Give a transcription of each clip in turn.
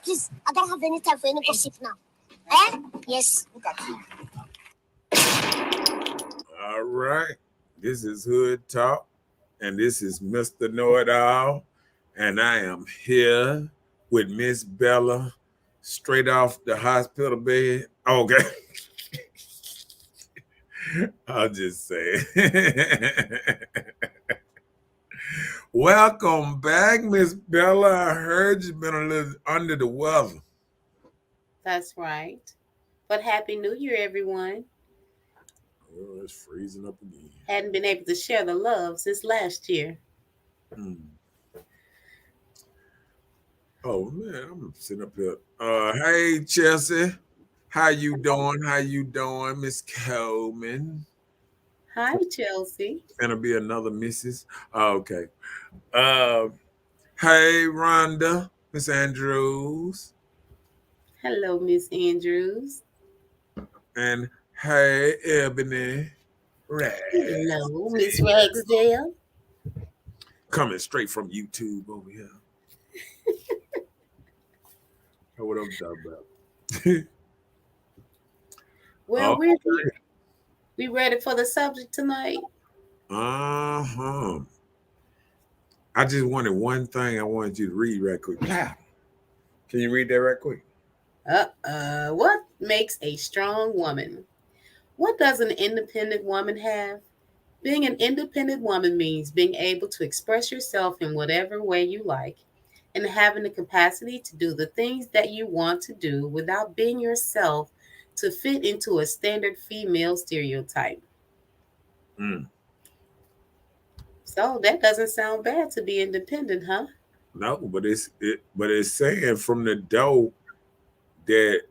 Please, I don't have any time for any gossip now. Eh? Yes. Look at you. All right. This is Hood Talk, and this is Mr. Know-It-All, and I am here with Miss Bella, straight off the hospital bed. Okay. I'll just say Welcome back, Miss Bella. I heard you've been a little under the weather. That's right. But Happy New Year, everyone. Oh, it's freezing up again. Hadn't been able to share the love since last year. Oh man, I'm sitting up here. Hey Chelsea, how you doing, Miss Coleman? Hi, Chelsea. Gonna be another Mrs. Okay. Hey Rhonda, Miss Andrews. Hello, Miss Andrews. And hey Ebony. Hello, Miss Ragsdale. Coming straight from YouTube over here. Know what I'm talking about. Well, we ready for the subject tonight? Uh-huh. I just wanted one thing I wanted you to read right quick. Can you read that right quick? What makes a strong woman? What does an independent woman have? Being an independent woman means being able to express yourself in whatever way you like and having the capacity to do the things that you want to do without being yourself to fit into a standard female stereotype. So that doesn't sound bad to be independent, huh? No, but it's saying from the door that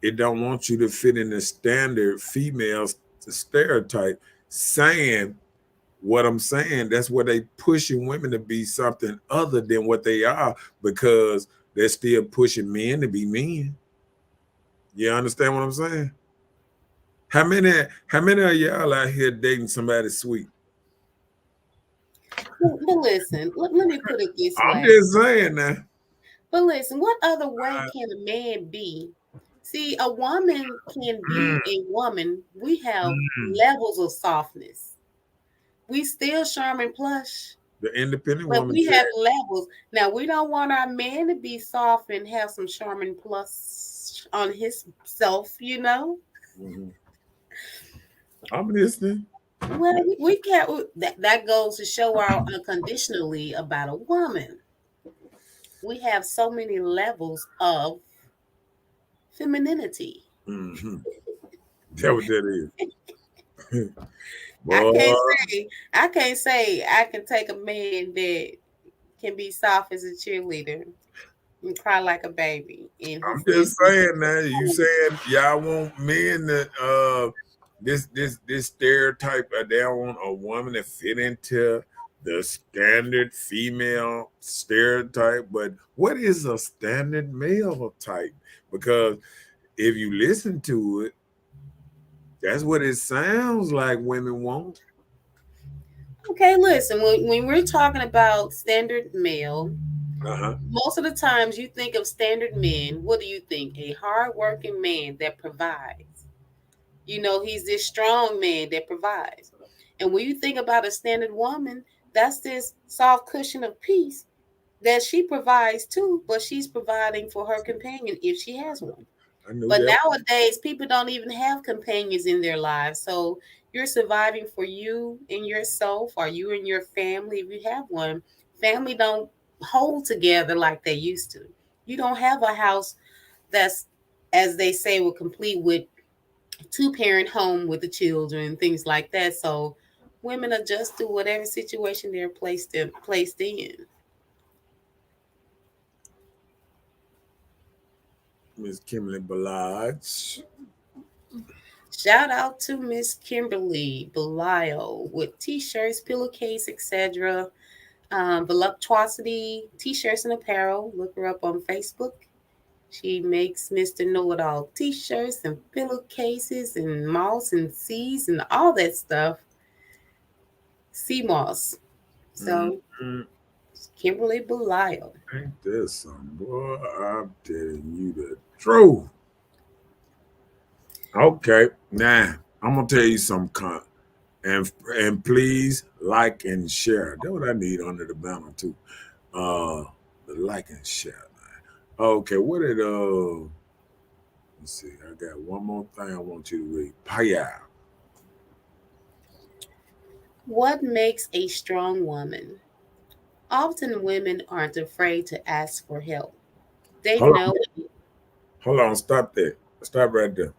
it don't want you to fit in the standard female stereotype. Saying what I'm saying, that's where they pushing women to be something other than what they are because they're still pushing men to be men. You understand what I'm saying? How many of y'all out here dating somebody sweet? But listen, let me put it this way. I'm just saying now. But listen, what other way can a man be? See, a woman can be a woman. We have levels of softness. We still Charmin plush. The independent But woman. we have levels. Now, we don't want our man to be soft and have some Charmin plus on his self, you know? Mm-hmm. I'm listening. Well, we can't. That goes to show our unconditionally about a woman. We have so many levels of femininity. Mm-hmm. That's what that is. I can't say I can take a man that can be soft as a cheerleader and cry like a baby. And I'm just saying now. You saying y'all want men that this stereotype they don't want a woman to fit into the standard female stereotype, but what is a standard male type? Because if you listen to it, that's what it sounds like women want. Okay, listen, when we're talking about standard male, most of the times you think of standard men, what do you think? A hardworking man that provides. You know, he's this strong man that provides. And when you think about a standard woman, that's this soft cushion of peace that she provides too, but she's providing for her companion if she has one. But nowadays, people don't even have companions in their lives. So you're surviving for you and yourself, or you and your family, if you have one, Family don't hold together like they used to. You don't have a house that's, as they say, will complete with two-parent home with the children, things like that. So women adjust to whatever situation they're placed in. Miss Kimberly Ballard. Shout out to Miss Kimberly Belial with t-shirts, pillowcase, etc. Voluptuosity t-shirts and apparel. Look her up on Facebook. She makes Mr. Know-It-All t-shirts and pillowcases and moss and seas and all that stuff. Sea moss. So Kimberly Belial. Ain't this some boy? I'm telling you the truth. Okay, now I'm gonna tell you some and please like and share. That's what I need under the banner too. The like and share. Okay, what did let's see. I got one more thing I want you to read. Paya. What makes a strong woman? Often women aren't afraid to ask for help. They know. Hold on, stop there. Stop right there.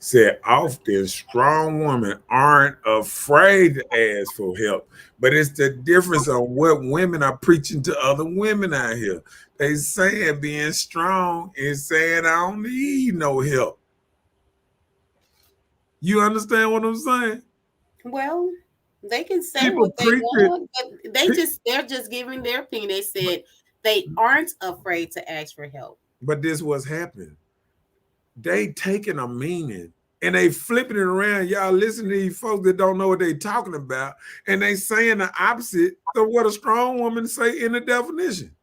Said often strong women aren't afraid to ask for help, but it's the difference on what women are preaching to other women out here. They saying being strong is saying I don't need no help. You understand what I'm saying? Well, they can say what they want, but they're just giving their opinion. They said they aren't afraid to ask for help. But this was happening. They taking a meaning and they flipping it around. Y'all listen to these folks that don't know what they talking about, and they saying the opposite of what a strong woman say in the definition.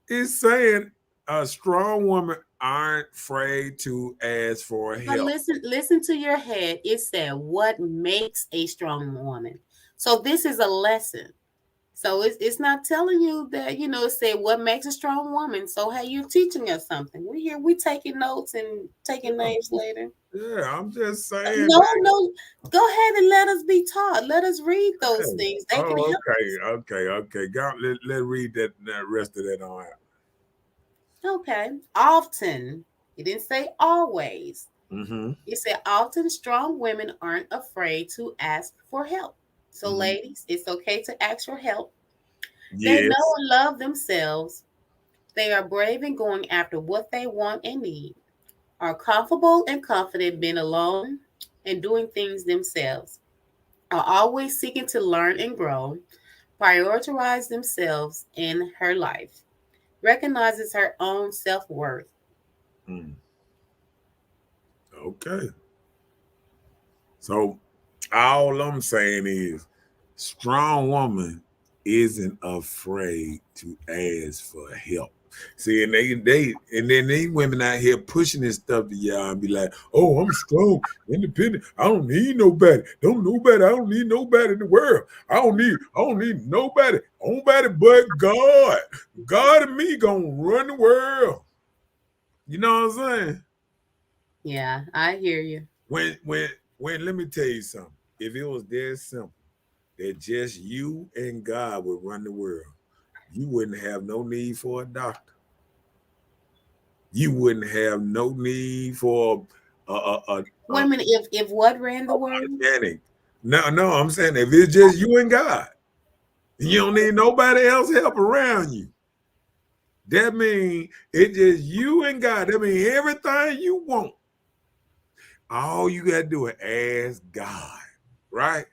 It's saying a strong woman aren't afraid to ask for help. But listen to your head. It said what makes a strong woman. So this is a lesson. So it's not telling you that, it said what makes a strong woman. So hey, you're teaching us something. We taking notes and taking names later. Yeah, I'm just saying. No, go ahead and let us be taught. Let us read those things. They can help us. Okay. Let's read that rest of that on out. Okay. Often, it didn't say always. It said often strong women aren't afraid to ask for help. So, ladies, it's okay to ask for help. Yes. They know and love themselves. They are brave in going after what they want and need, are comfortable and confident being alone and doing things themselves, are always seeking to learn and grow, prioritize themselves in her life, recognizes her own self-worth. Okay. So all I'm saying is strong woman isn't afraid to ask for help. See, and then these women out here pushing this stuff to y'all and be like, oh, I'm strong, independent. I don't need nobody. I don't need nobody in the world. I don't need nobody but God. God and me gonna run the world. You know what I'm saying? Yeah, I hear you. When let me tell you something. If it was that simple, that just you and God would run the world, you wouldn't have no need for a doctor. You wouldn't have no need for wait a minute. If what ran the world? No, I'm saying if it's just you and God, you don't need nobody else help around you. That means it's just you and God. That means everything you want, all you gotta do is ask God, right?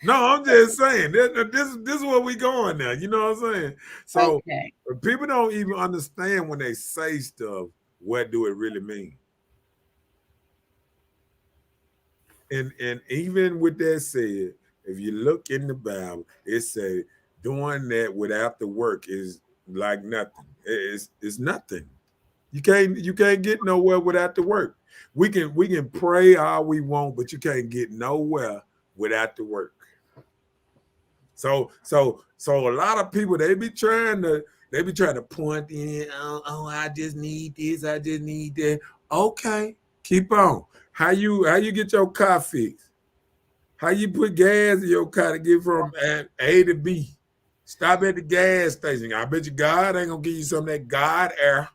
No, I'm just saying this is where we going now. You know what I'm saying? So people don't even understand when they say stuff, what do it really mean? And even with that said, if you look in the Bible, it says doing that without the work is like nothing. It's nothing. You can't get nowhere without the work. We can pray all we want, but you can't get nowhere without the work. So a lot of people they be trying to point in, oh, I just need this, I just need that. Okay, keep on. How you get your car fixed? How you put gas in your car to get from A to B? Stop at the gas station. I bet you God ain't gonna give you some of that God air.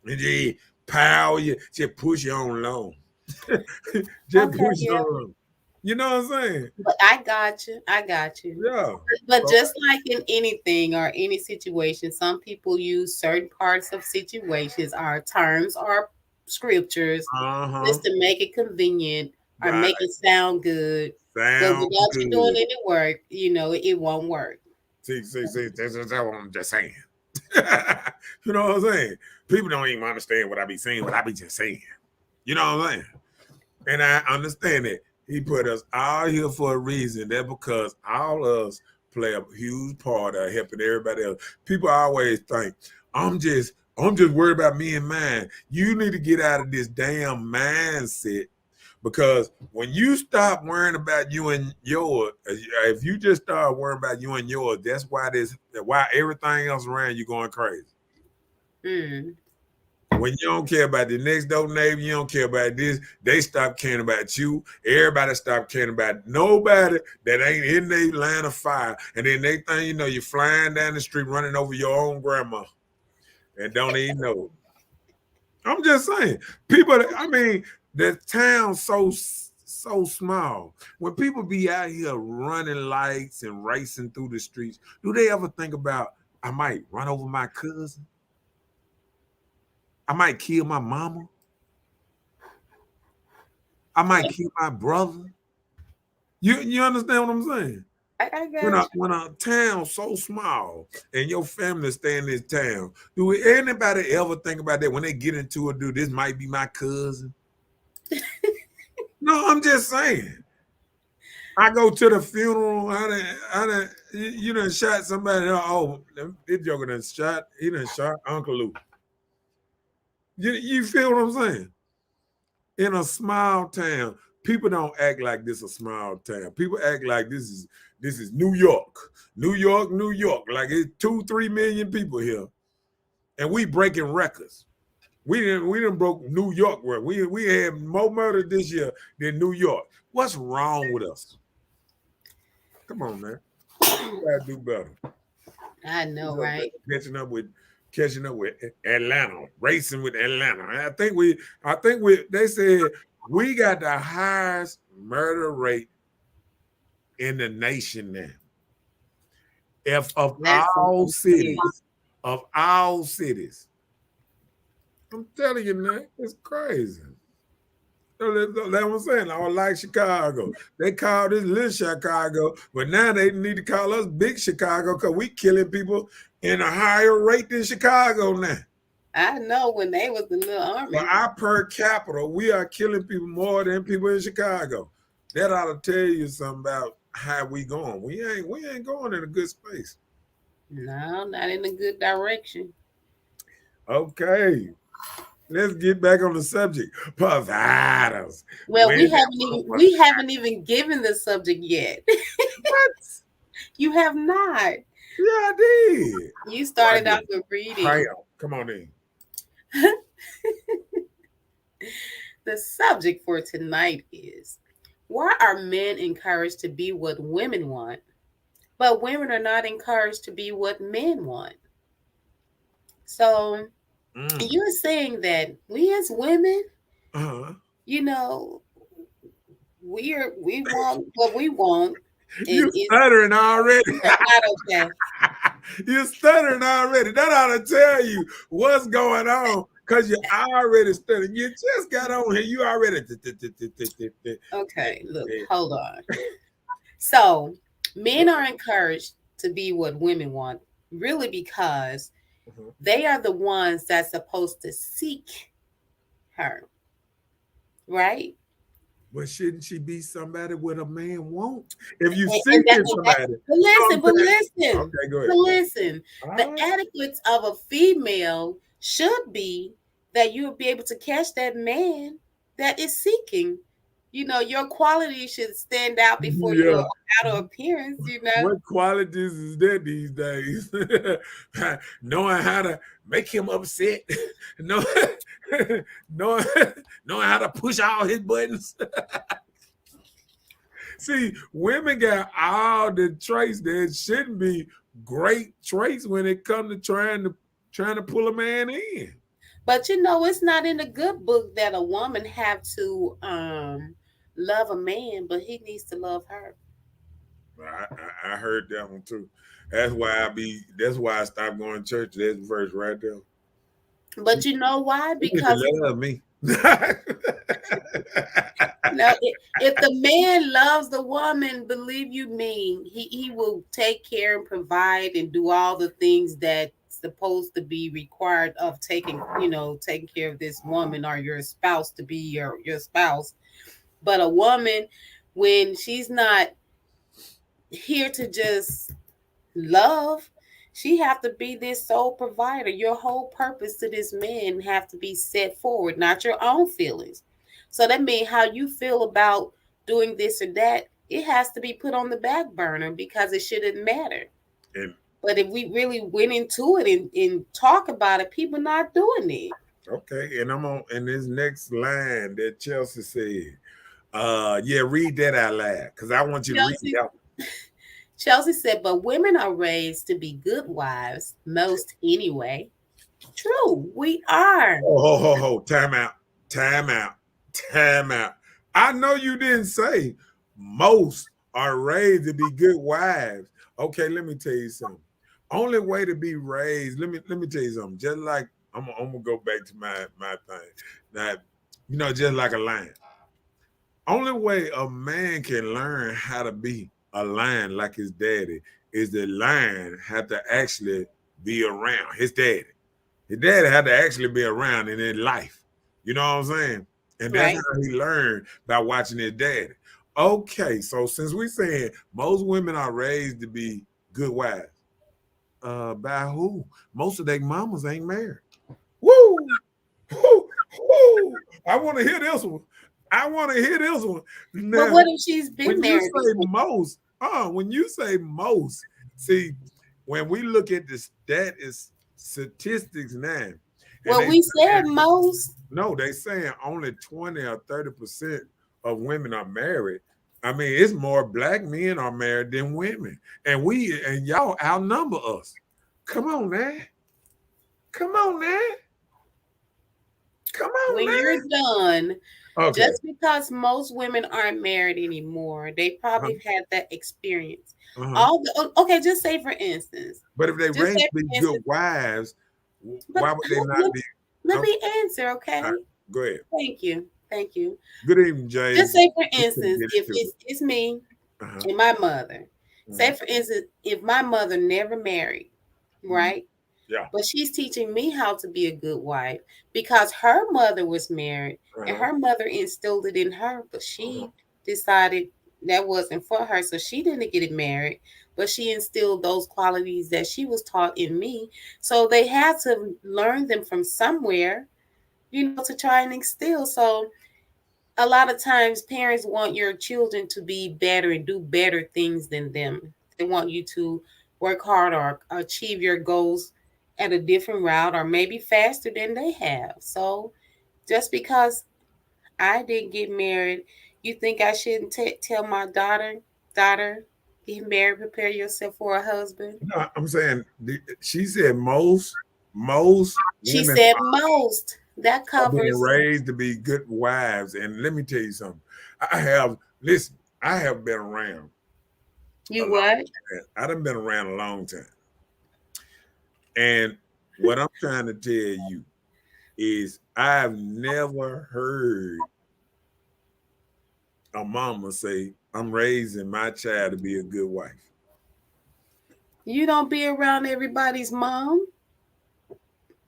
And just power you, just push you on low. Just push you on. You know what I'm saying? But I got you. Yeah. But just like in anything or any situation, some people use certain parts of situations or terms or scriptures just to make it convenient or make it sound good. But without you doing any work, it won't work. See, that's what I'm just saying. You know what I'm saying? People don't even understand what I be saying, what I be just saying. You know what I'm saying? And I understand it. He put us all here for a reason. That's because all of us play a huge part of helping everybody else. People always think, I'm just worried about me and mine. You need to get out of this damn mindset, because when you stop worrying about you and yours, if you just start worrying about you and yours, that's why everything else around you going crazy. When you don't care about the next door neighbor, you don't care about this, they stop caring about you. Everybody stop caring about nobody that ain't in their line of fire. And then next thing you know, you're flying down the street running over your own grandma and don't even know. I'm just saying, the town's so small. When people be out here running lights and racing through the streets, do they ever think about, I might run over my cousin? I might kill my mama. I might kill my brother. You understand what I'm saying? I got when a town so small and your family stay in this town, do anybody ever think about that when they get into it? Dude, this might be my cousin. No, I'm just saying. I go to the funeral. You done shot somebody. Oh, this joker done shot. He done shot Uncle Luke. You feel what I'm saying? In a small town, people don't act like this is a small town. People act like this is New York. New York. Like it's 2-3 million people here. And we breaking records. We didn't broke New York record. We had more murder this year than New York. What's wrong with us? Come on, man. We gotta do better. I know, right? Catching up with Atlanta, racing with Atlanta. I think they said we got the highest murder rate in the nation now. Of all cities. I'm telling you, man, it's crazy. That's what I'm saying. I like Chicago. They call this little Chicago, but now they need to call us big Chicago because we killing people in a higher rate than Chicago now. I know when they was the little army. But our per capita, we are killing people more than people in Chicago. That ought to tell you something about how we going. We ain't going in a good space. No, not in a good direction. Okay. Let's get back on the subject. Providers. Well, we haven't even given the subject yet. What? You have not. Yeah, I did. You started off with reading. Come on in. The subject for tonight is, why are men encouraged to be what women want, but women are not encouraged to be what men want? So you're saying that we as women, we want what we want. You stuttering already. Okay. You're stuttering already. That ought to tell you what's going on, because you're already stuttering. You just got on here. You already. Okay, look, hold on. So men are encouraged to be what women want, really, because they are the ones that's supposed to seek her, right? But shouldn't she be somebody what a man wants? If you seeking somebody. But listen. Okay, go ahead. But listen, the adequates of a female should be that you will be able to catch that man that is seeking. Your quality should stand out before your outer appearance, What qualities is that these days? Knowing how to make him upset, knowing how to push all his buttons. See, women got all the traits that shouldn't be great traits when it comes to trying to pull a man in. But you know, it's not in the good book that a woman have to love a man, but he needs to love her. I heard that one too. That's why I be. That's why I stopped going to church. That verse right there. But you know why? You need Because to love me. now, if the man loves the woman, believe you me, he will take care and provide and do all the things that's supposed to be required of taking care of this woman or your spouse to be your spouse. But a woman, when she's not here to just love, she have to be this sole provider. Your whole purpose to this man have to be set forward, not your own feelings. So that means how you feel about doing this or that, it has to be put on the back burner because it shouldn't matter. And, but if we really went into it and talk about it, people not doing it. okay, and I'm on in this next line that Chelsea said. Yeah, read that out loud because I want you to read that. Chelsea said, but women are raised to be good wives, most anyway. True, we are. Oh, time out. I know you didn't say most are raised to be good wives. Okay, let me tell you something. Only way to be raised, let me tell you something. Just like I'm gonna go back to my thing. Now, just like a lion. Only way a man can learn how to be a lion like his daddy is the lion had to actually be around his daddy. His daddy had to actually be around in his life. You know what I'm saying? And that's Right. how he learned by watching his daddy. Okay, so since we're saying most women are raised to be good wives, by who? Most of their mamas ain't married. Woo! Woo! Woo! I want to hear this one. But Now, what if she's been when you married say before? when you say most, see, when we look at this, that is statistics now. And Well, we said most. no, they saying only 20 or 30% of women are married. I mean, it's more black men are married than women. And y'all outnumber us. Come on, man. Come on, man. Come on, When man. you're done, Okay. just because most women aren't married anymore, they probably had that experience. Okay, just say for instance. But if they Just raise say be for good instance, wives, but why would they not be? let me answer, okay? All right, go ahead. Thank you. Good evening, Jay. Just say for We can instance, get if into it's me Uh-huh. and my mother. Say Mhm. for instance, if my mother never married, right? Yeah. But she's teaching me how to be a good wife because her mother was married and her mother instilled it in her, but she decided that wasn't for her. So she didn't get it married, but she instilled those qualities that she was taught in me. So they had to learn them from somewhere, to try and instill. So a lot of times parents want your children to be better and do better things than them. They want you to work hard or achieve your goals at a different route or maybe faster than they have. So just because I didn't get married, you think I shouldn't tell my daughter, get married, prepare yourself for a husband? No, I'm saying she said most She women said most. That are being covers. raised to be good wives. And let me tell you something. I have been around. You what? I done been around a long time. And what I'm trying to tell you is I've never heard a mama say, I'm raising my child to be a good wife. You don't be around everybody's mom.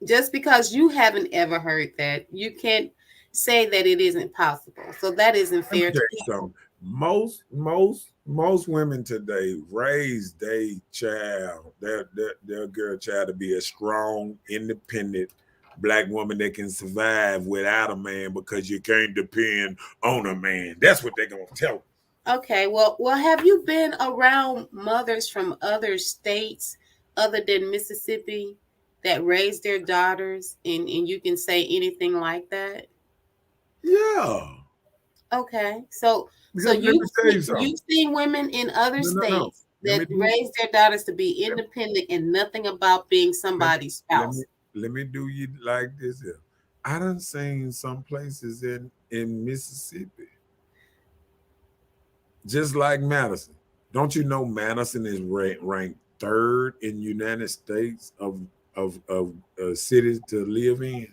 Just because you haven't ever heard that, you can't say that it isn't possible. So that isn't fair to people. Most women today raise their child, their girl child to be a strong, independent black woman that can survive without a man because you can't depend on a man. That's what they're gonna tell them. Okay, well, have you been around mothers from other states other than Mississippi that raise their daughters and you can say anything like that? Yeah. Okay. So So Let me tell you something. you've seen women in other states that raise their daughters to be independent and nothing about being somebody's spouse. Let me do you like this here. I done seen some places in Mississippi, just like Madison. Don't you know Madison is ranked third in United States of cities to live in?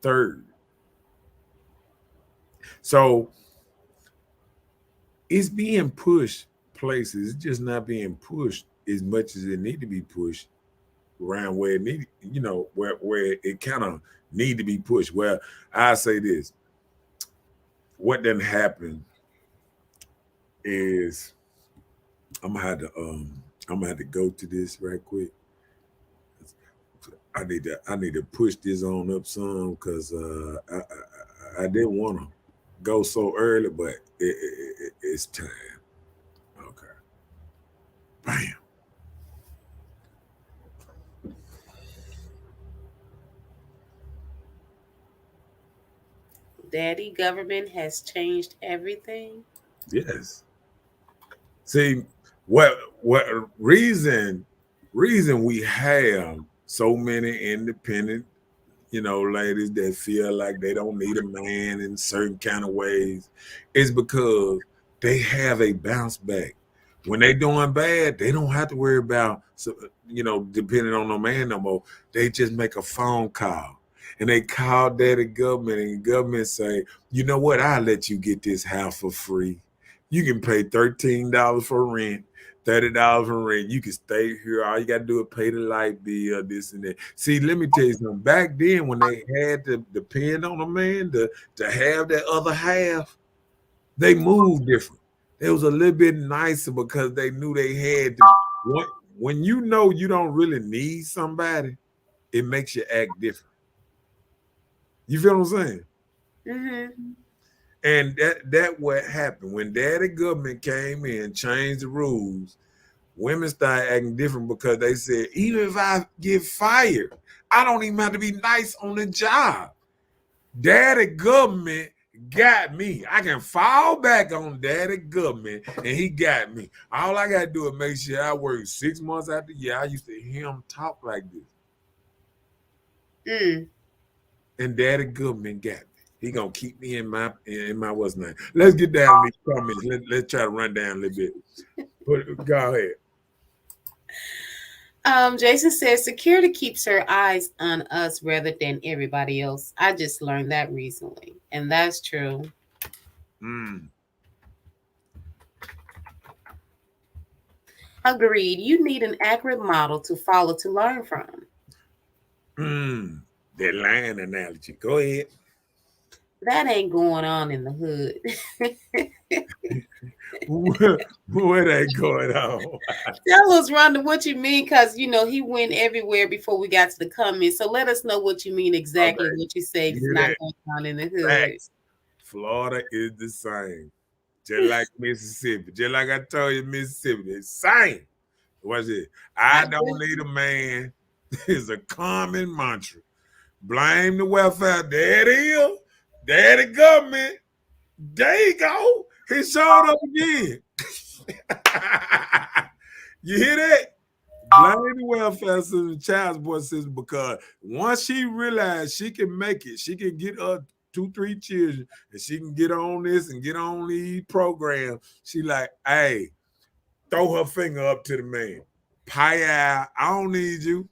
Third. So it's being pushed places. It's just not being pushed as much as it need to be pushed around where it need, where it kind of need to be pushed. Well, I say this. What didn't happen is I'm gonna have to go to this right quick. I need to push this on up some because I didn't want to go so early, but it's time. Okay. Bam. Daddy, government has changed everything. Yes. See, what reason we have so many independent, ladies that feel like they don't need a man in certain kind of ways is because they have a bounce back. When they doing bad, they don't have to worry about, depending on no man no more. They just make a phone call. And they call daddy government, and government say, you know what, I'll let you get this house for free. You can pay $13 for rent, $30 for rent. You can stay here. All you got to do is pay the light bill, this and that. See, let me tell you something. Back then, when they had to depend on a man to have that other half, they moved different. It was a little bit nicer because they knew they had to. When you know you don't really need somebody, it makes you act different. You feel what I'm saying? Mm-hmm. And that what happened when daddy government came in, changed the rules. Women started acting different because they said, even if I get fired, I don't even have to be nice on the job. Daddy government got me. I can fall back on daddy government, and he got me. All I got to do is make sure I work 6 months out the year. I used to hear him talk like this. And daddy government got me. He gonna keep me in my what's name. Let's get down to these comments. Let's try to run down a little bit. But go ahead. Jason says security keeps her eyes on us rather than everybody else. I just learned that recently, and that's true. Agreed. You need an accurate model to follow to learn from. That line analogy. Go ahead. That ain't going on in the hood. What ain't going on? Tell us, Rhonda, what you mean, because he went everywhere before we got to the comments. So let us know what you mean exactly. Okay. What you say is not going on in the hood. Facts. Florida is the same, just like Mississippi. Just like I told you, Mississippi, the same. What's it? I don't need a man. It's a common mantra. Blame the welfare. There it is. Daddy government. There you go. He showed up again. You hear that? Blame the welfare system, child support system, because once she realized she can make it, she can get up 2-3 children, and she can get on this and get on these programs. She like, hey, throw her finger up to the man. Pie out. I don't need you.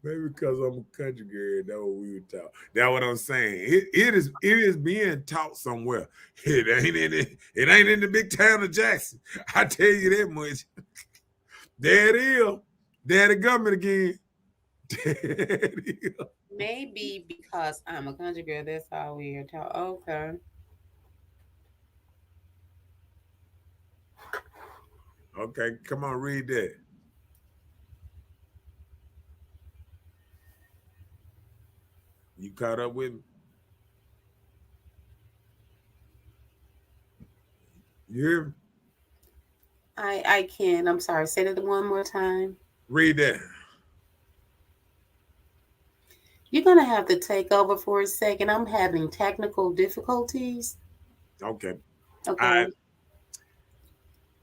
Maybe because I'm a country girl, that's what we would talk. That's what I'm saying. It is being taught somewhere. It ain't in the big town of Jackson. I tell you that much. There it is. There the government again. Maybe because I'm a country girl, that's all we are taught. Okay. Okay, come on, read that. You caught up with me? You hear me? I can. I'm sorry. Say that one more time. Read that. You're gonna have to take over for a second. I'm having technical difficulties. Okay. I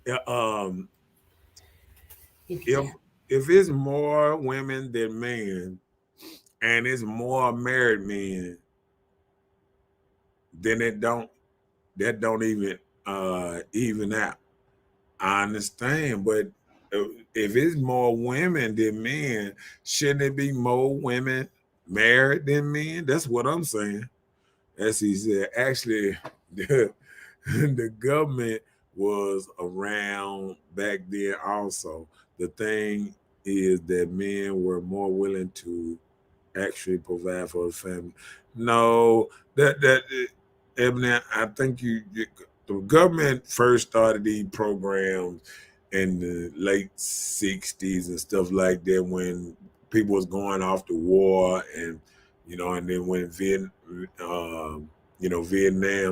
Okay. um If if you if it's more women than men and it's more married men, then that don't even out. I understand, but if it's more women than men, shouldn't it be more women married than men? That's what I'm saying. As he said, actually, the government was around back then also. The thing is that men were more willing to actually provide for the family. No, that Ebony, I think the government first started these programs in the late '60s and stuff like that when people was going off to war and then when Vietnam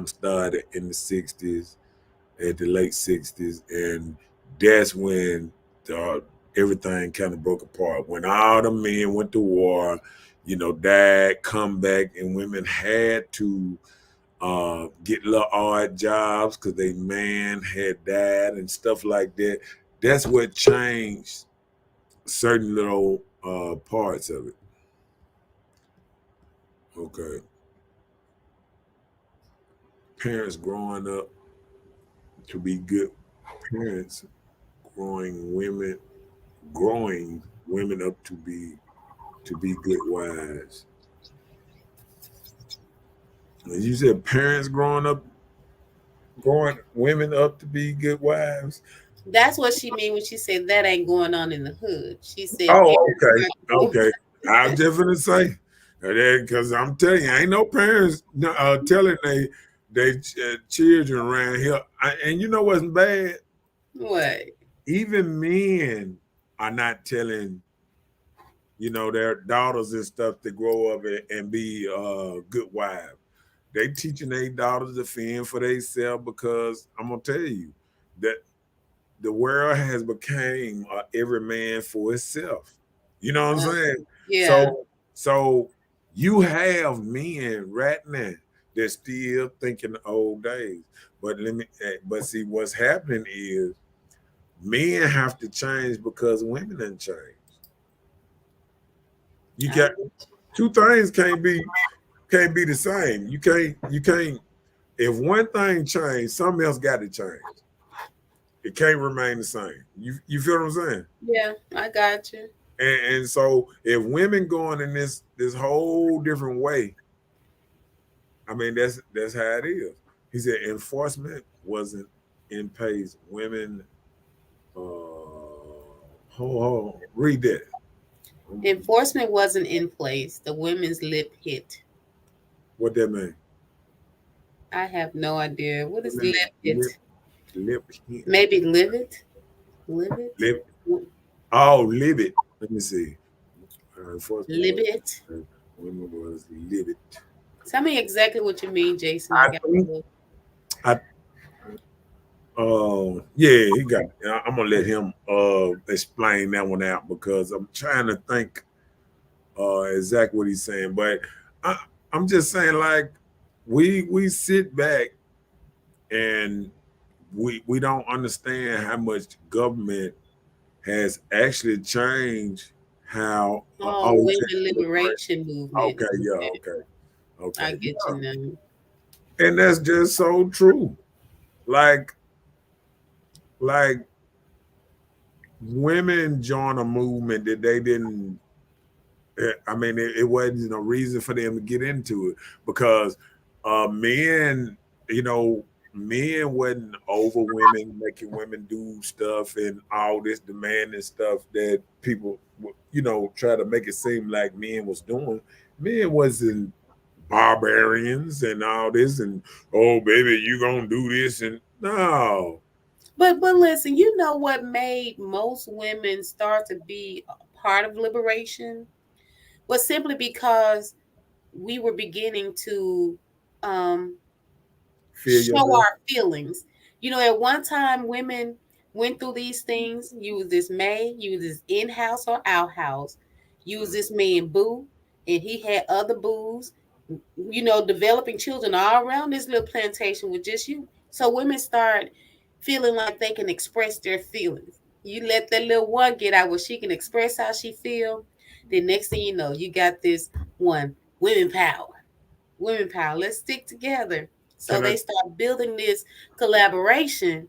started in the '60s at the late '60s, and that's when uh, everything kind of broke apart. When all the men went to war, died, come back, and women had to get little odd jobs because they man had died and stuff like that. That's what changed certain little parts of it. Okay, parents growing up to be good parents, growing women up to be good wives. And you said parents growing women up to be good wives. That's what she mean when she said that ain't going on in the hood. She said Oh, parents okay, got to go. okay. I'm just gonna say because I'm telling you, ain't no parents telling they children around here. And you know what's bad? What? Even men are not telling their daughters and stuff to grow up and be good wives. They teaching their daughters to fend for themselves because I'm gonna tell you that the world has became every man for itself. You know what I'm saying? Yeah. So you have men right now that still thinking the old days. But see, what's happening is men have to change because women didn't change. You I got two things can't be the same. You can't. If one thing changed, something else got to change. It can't remain the same. You feel what I'm saying? Yeah, I got you. And so if women going in this whole different way, I mean that's how it is. He said enforcement wasn't in place. Women, read that. Enforcement wasn't in place. The women's lip hit. What that mean? I have no idea. What is Women lip lip hit? lip hit. Maybe live it? Live it? Lip. Oh, live. Let me see. Enforcement Live was it? women was livid. Tell me exactly what you mean, Jason. I I got think to look. I yeah, he got I'm gonna let him explain that one out because I'm trying to think exactly what he's saying. But I, I'm just saying like we sit back and we don't understand how much government has actually changed how Oh, oh women liberation movement. okay, yeah, Okay, I okay, get you yeah. now. And that's just so true. Like like women join a movement that they didn't. I mean, it wasn't a reason for them to get into it because men, men wasn't over women, making women do stuff and all this demanding stuff that people, try to make it seem like men was doing. Men wasn't barbarians and all this and oh baby, you gonna do this and no. But listen, you know what made most women start to be a part of liberation was simply because we were beginning to um, Feel show yourself. our feelings. You know, at one time, women went through these things. You was this maid, you was this in house or out house. You was this man boo. and he had other boos, developing children all around this little plantation with just you. So women start feeling like they can express their feelings. You let that little one get out where she can express how she feel. The next thing you know, you got this one, women power. Women power. Let's stick together. So Can I they start building this collaboration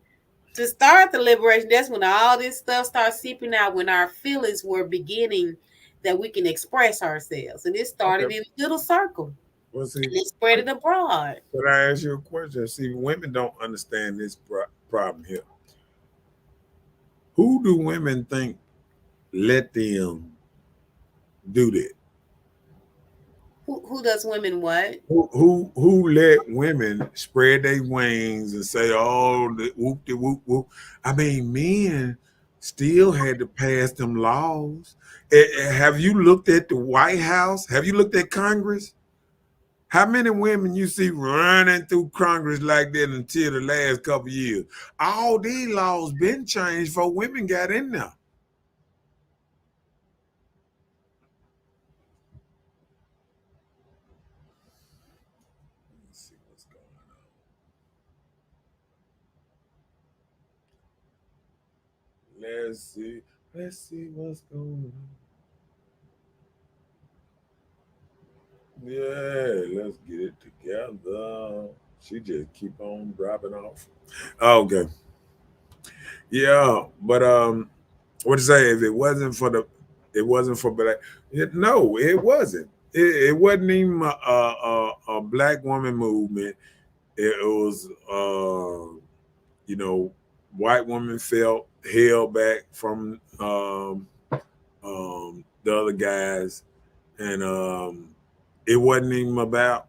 to start the liberation. That's when all this stuff starts seeping out, when our feelings were beginning that we can express ourselves. And it started okay. in a little circle. Well, see, And it spread it abroad. could I ask you a question? See, women don't understand this problem here. Who do women think let them do that? Who does women what? Who let women spread their wings and say, "Oh, the whoop de whoop whoop"? I mean, men still had to pass them laws. Have you looked at the White House? Have you looked at Congress? How many women you see running through Congress like that until the last couple of years? All these laws been changed before women got in there. Let's see what's going on. Let's see. Let's see what's going on. Yeah, let's get it together. She just keep on dropping off. Okay. Yeah, but what to say? If it wasn't for black. No, it wasn't. It wasn't even a black woman movement. It was, white women felt held back from the other guys, and it wasn't even about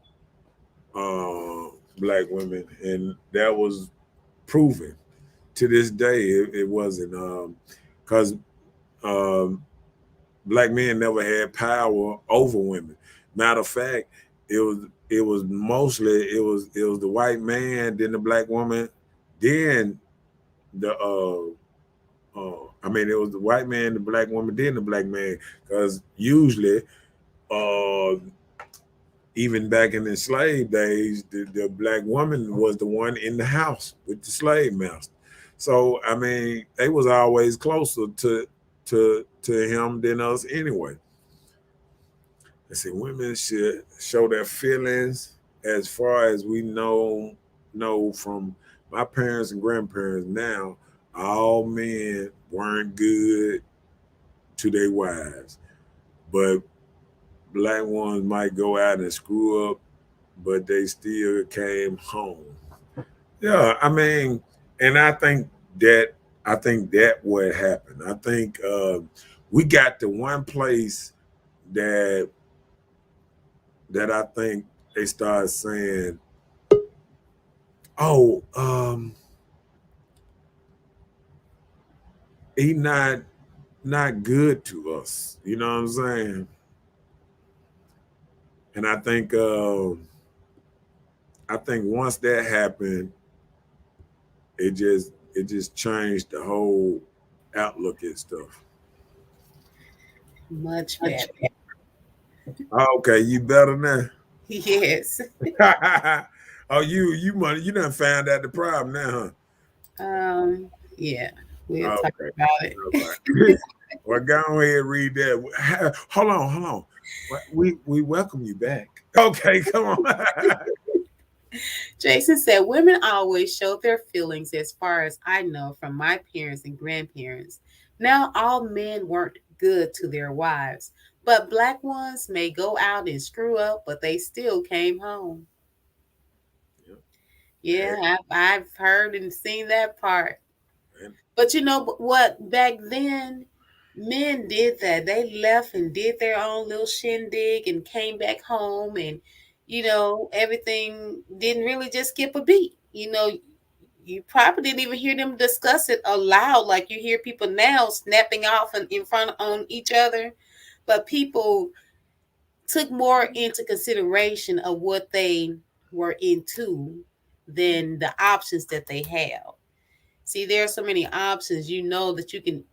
black women, and that was proven to this day. It wasn't because black men never had power over women. Matter of fact, it was mostly it was the white man, then the black woman, then the I mean, it was the white man, the black woman, then the black man, because usually uh even back in the slave days, the black woman was the one in the house with the slave master. So I mean, they was always closer to him than us anyway. I say women should show their feelings. As far as we know from my parents and grandparents now, all men weren't good to their wives, but black ones might go out and screw up, but they still came home. Yeah, I mean, and I think that what happened. I think we got to one place that I think they started saying, "Oh, he not good to us." You know what I'm saying? And I think once that happened, it just changed the whole outlook at stuff. Much better. Okay, you better now. Yes. Oh, you done found out the problem now, Yeah. We'll huh? talk Okay. about it. All right. Well, go ahead and read that. Hold on. We welcome you back. Okay, come on. Jason said, women always show their feelings, as far as I know from my parents and grandparents. Now, all men weren't good to their wives, but black ones may go out and screw up, but they still came home. Yeah. Yeah, I've heard and seen that part. And But you know what? Back then, men did that. They left and did their own little shindig and came back home, and everything didn't really just skip a beat. You probably didn't even hear them discuss it aloud like you hear people now snapping off in front on each other. But people took more into consideration of what they were into than the options that they have. See, there are so many options. You know that you can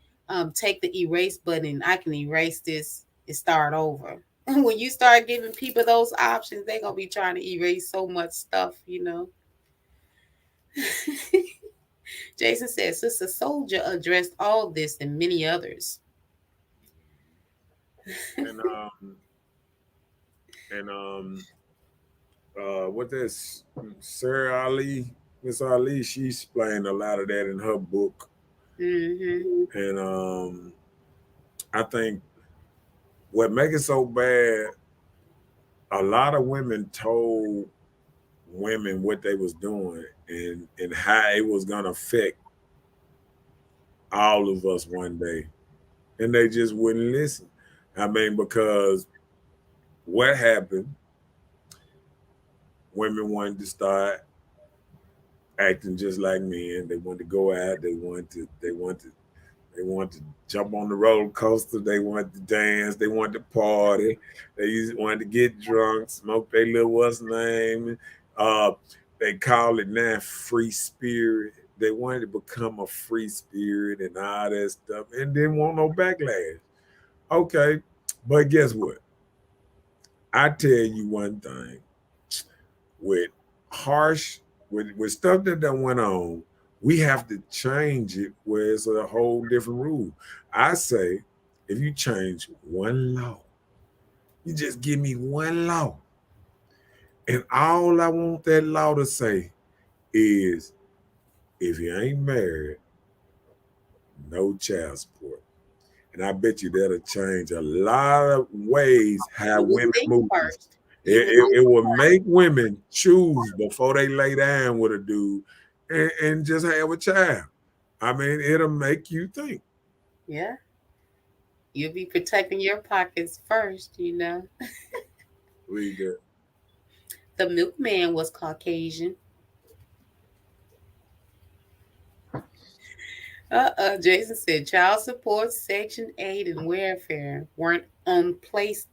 take the erase button and I can erase this and start over. when you start giving people those options, they're gonna be trying to erase so much stuff, you know. Jason says, Sister Soldier addressed all this and many others. And what this Sir Ali, Miss Ali, she explained a lot of that in her book. Mm-hmm. And I think what make it so bad, a lot of women told women what they was doing and how it was gonna affect all of us one day, and they just wouldn't listen. I mean, because what happened, women wanted to start acting just like men. They wanted to go out. They wanted to jump on the roller coaster. They wanted to dance. They wanted to party. Wanted to get drunk, smoke their little what's name. They call it now free spirit. They wanted to become a free spirit and all that stuff, and didn't want no backlash. Okay, but guess what? I tell you one thing: with with stuff that went on, we have to change it where it's a whole different rule. I say, if you change one law, you just give me one law. And all I want that law to say is, if you ain't married, no child support. And I bet you that'll change a lot of ways how women move. It will make women choose before they lay down with a dude and just have a child. I mean, it'll make you think. Yeah. You'll be protecting your pockets first, you know. Read that. The milkman was Caucasian. Jason said child support, Section 8, and welfare weren't in place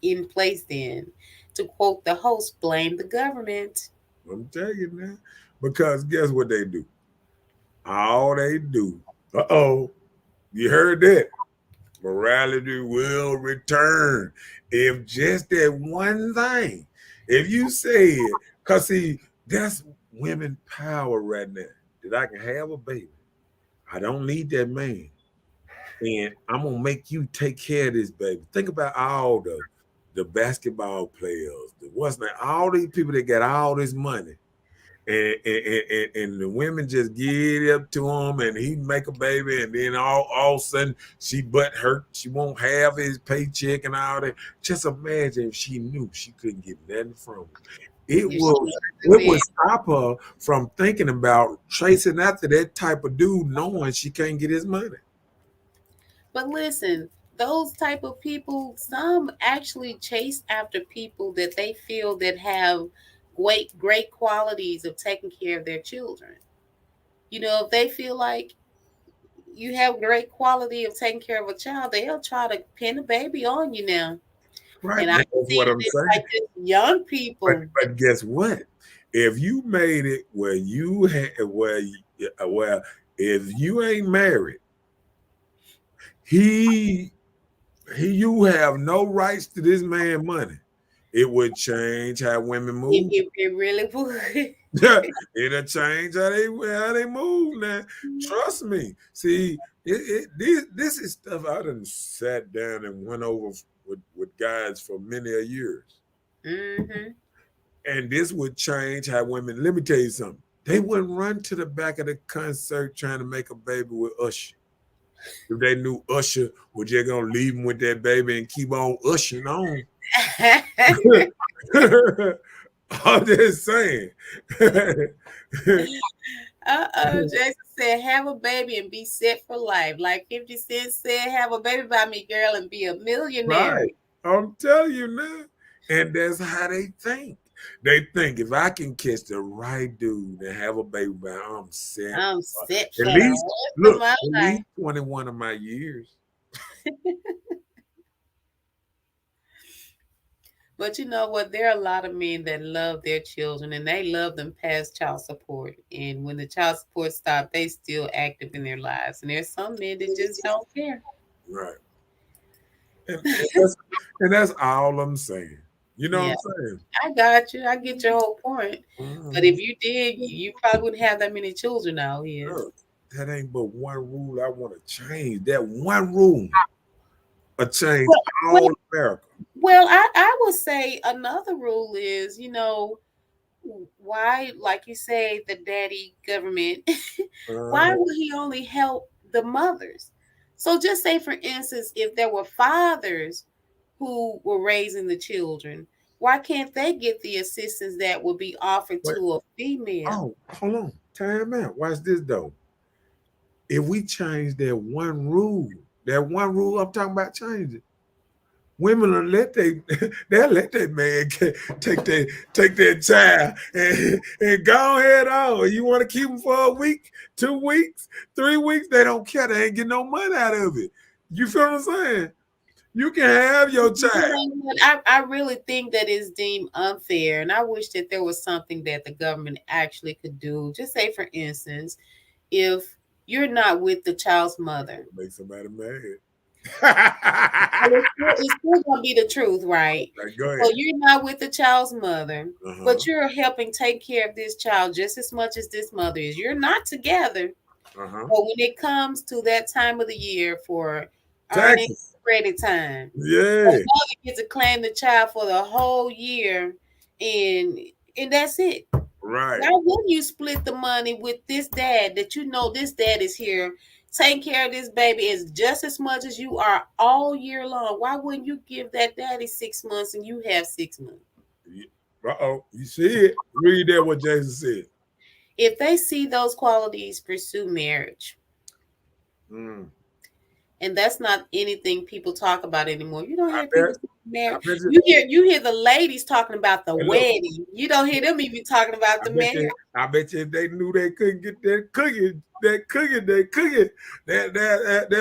then. To quote the host, blame the government. I'm telling you now. Because guess what they do? All they do. You heard that? Morality will return. If just that one thing, if you say it, because see, that's women power right now. That I can have a baby. I don't need that man. And I'm gonna make you take care of this baby. Think about all the basketball players, all these people that got all this money. And the women just get up to him and he make a baby, and then all of a sudden she butt hurt. She won't have his paycheck and all that. Just imagine if she knew she couldn't get nothing from him. It would stop her from thinking about chasing after that type of dude, knowing she can't get his money. But listen, those type of people, some actually chase after people that they feel that have great qualities of taking care of their children. You know, if they feel like you have great quality of taking care of a child, they'll try to pin a baby on you now. Right. And I see what I'm saying. Like young people. But guess what? If you made it where you if you ain't married, you have no rights to this man's money. It would change how women move. It really would. It'll change how they move now. Trust me. See, this is stuff I done sat down and went over with guys for many a years. Mm-hmm. And this would change how women. Let me tell you something. They wouldn't run to the back of the concert trying to make a baby with Usher. If they knew Usher was just gonna leave him with that baby and keep on ushering on. I'm just saying. Jason said, have a baby and be set for life. Like 50 Cent said, have a baby by me, girl, and be a millionaire. Right. I'm telling you now. And that's how they think. They think if I can catch the right dude and have a baby by, I'm set. I'm set for at least 21 of my years. But you know what? There are a lot of men that love their children and they love them past child support. And when the child support stops, they still active in their lives. And there's some men that just don't care. Right. and that's all I'm saying. You know Yeah, what I'm saying? I got you. I get your whole point. But if Mhm. you did, you probably wouldn't have that many children out here. Look, that ain't but one rule I want to change. That one rule will change Well, well, all America. I would say another rule is, why, like you say, the daddy government, why Uh, would he only help the mothers? So just say, for instance, if there were fathers who were raising the children, why can't they get the assistance that would be offered but to a female? oh, hold on, time out. Watch this though. If we change that one rule I'm talking about, change it. Women will let they'll let that man take their child and go ahead on. You want to keep them for a week, 2 weeks, 3 weeks? They don't care. They ain't getting no money out of it. You feel what I'm saying? You can have your child. I really think that is deemed unfair, and I wish that there was something that the government actually could do. Just say, for instance, if you're not with the child's mother, Make somebody mad. well, it's still gonna be the truth, right? Like, go So ahead. you're not with the child's mother, Uh-huh. but you're helping take care of this child just as much as this mother is. You're not together, Uh-huh. but when it comes to that time of the year for earning Taxes. credit time, the Yeah. mother gets to claim the child for the whole year, and that's it. Right. Why wouldn't you split the money with this dad that you know this dad is here taking care of this baby is just as much as you are all year long? Why wouldn't you give that daddy 6 months and you have 6 months? Uh-oh. You see it? Read that what Jason said. If they see those qualities, pursue marriage. Mm. And that's not anything people talk about anymore. You don't I hear people bet. talking I marriage. bet you. You hear the ladies talking about the Hey, look. wedding. You don't hear them even talking about I the bet marriage. you. I bet you if they knew they couldn't get that cookie, they'll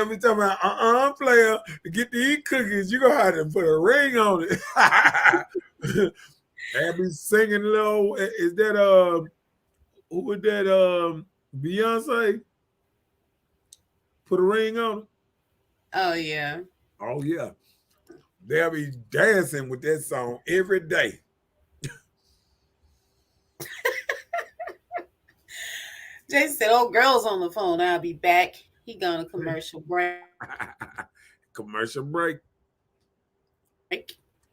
be talking about player to get to eat cookies. You gonna have to put a ring on it. They'll be singing low. Is that who was that Beyonce? Put a ring on it. Oh yeah. Oh yeah. They'll be dancing with that song every day. Jason said, "Oh, girls on the phone. I'll be back." He gone a commercial break. Commercial break.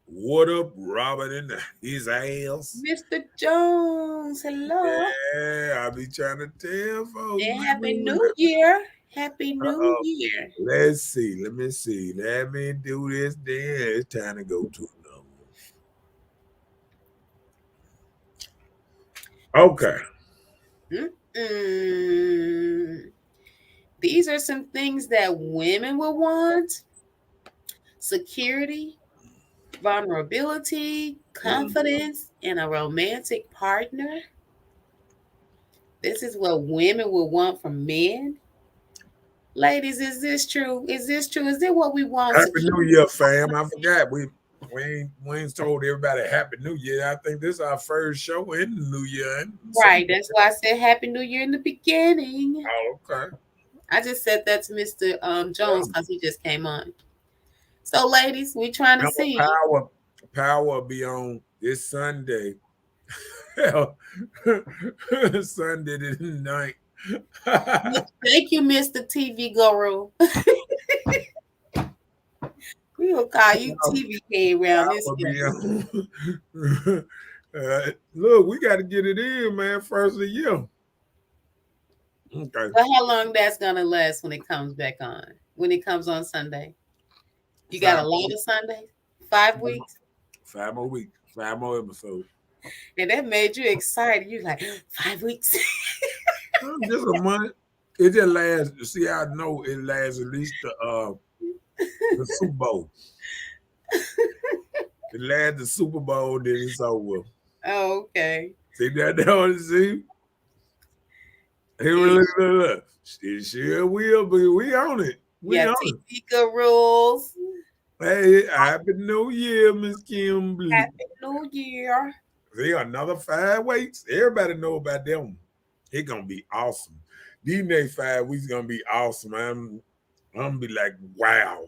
What up, Robert in his ass? Mr. Jones, hello. Yeah, I be trying to tell folks. And Happy New Year. Happy New Uh-oh. Year. Let's see. Let me see. Let me do this. Then it's time to go to another. Okay. These are some things that women will want: security, vulnerability, confidence, and a romantic partner. This is what women will want from men. Ladies, is this true? Is this true? Is it what we want? Happy New Year, fam. I forgot. We ain't told everybody Happy New Year. I think this is our first show in the New Year. Right. That's why I said Happy New Year in the beginning. Oh, okay. I just said that to Mr. Jones because he just came on. So, ladies, we trying to see. Power will be on this Sunday. Sunday the night. Thank you, Mr. TV Guru. We will call you TVK around this. Look, we got to get it in, man. First of the year. Okay. But how long that's gonna last when it comes back on? When it comes on Sunday? You got a lot of Sundays? 5 weeks? 5 more weeks. 5 more episodes. And that made you excited. You like 5 weeks? Just a month. It just lasts. See, I know it lasts at least the Super Bowl. It lasts the Super Bowl, then it's over. Oh, okay. See that? See? Hey, look. It sure will be. We on it. We on it. Tika rules. Hey, Happy New Year, Miss Kimberly. Happy New Year. See, another 5 weeks. Everybody know about them. It's gonna be awesome. These next 5 weeks gonna be awesome. I'm gonna be like, wow.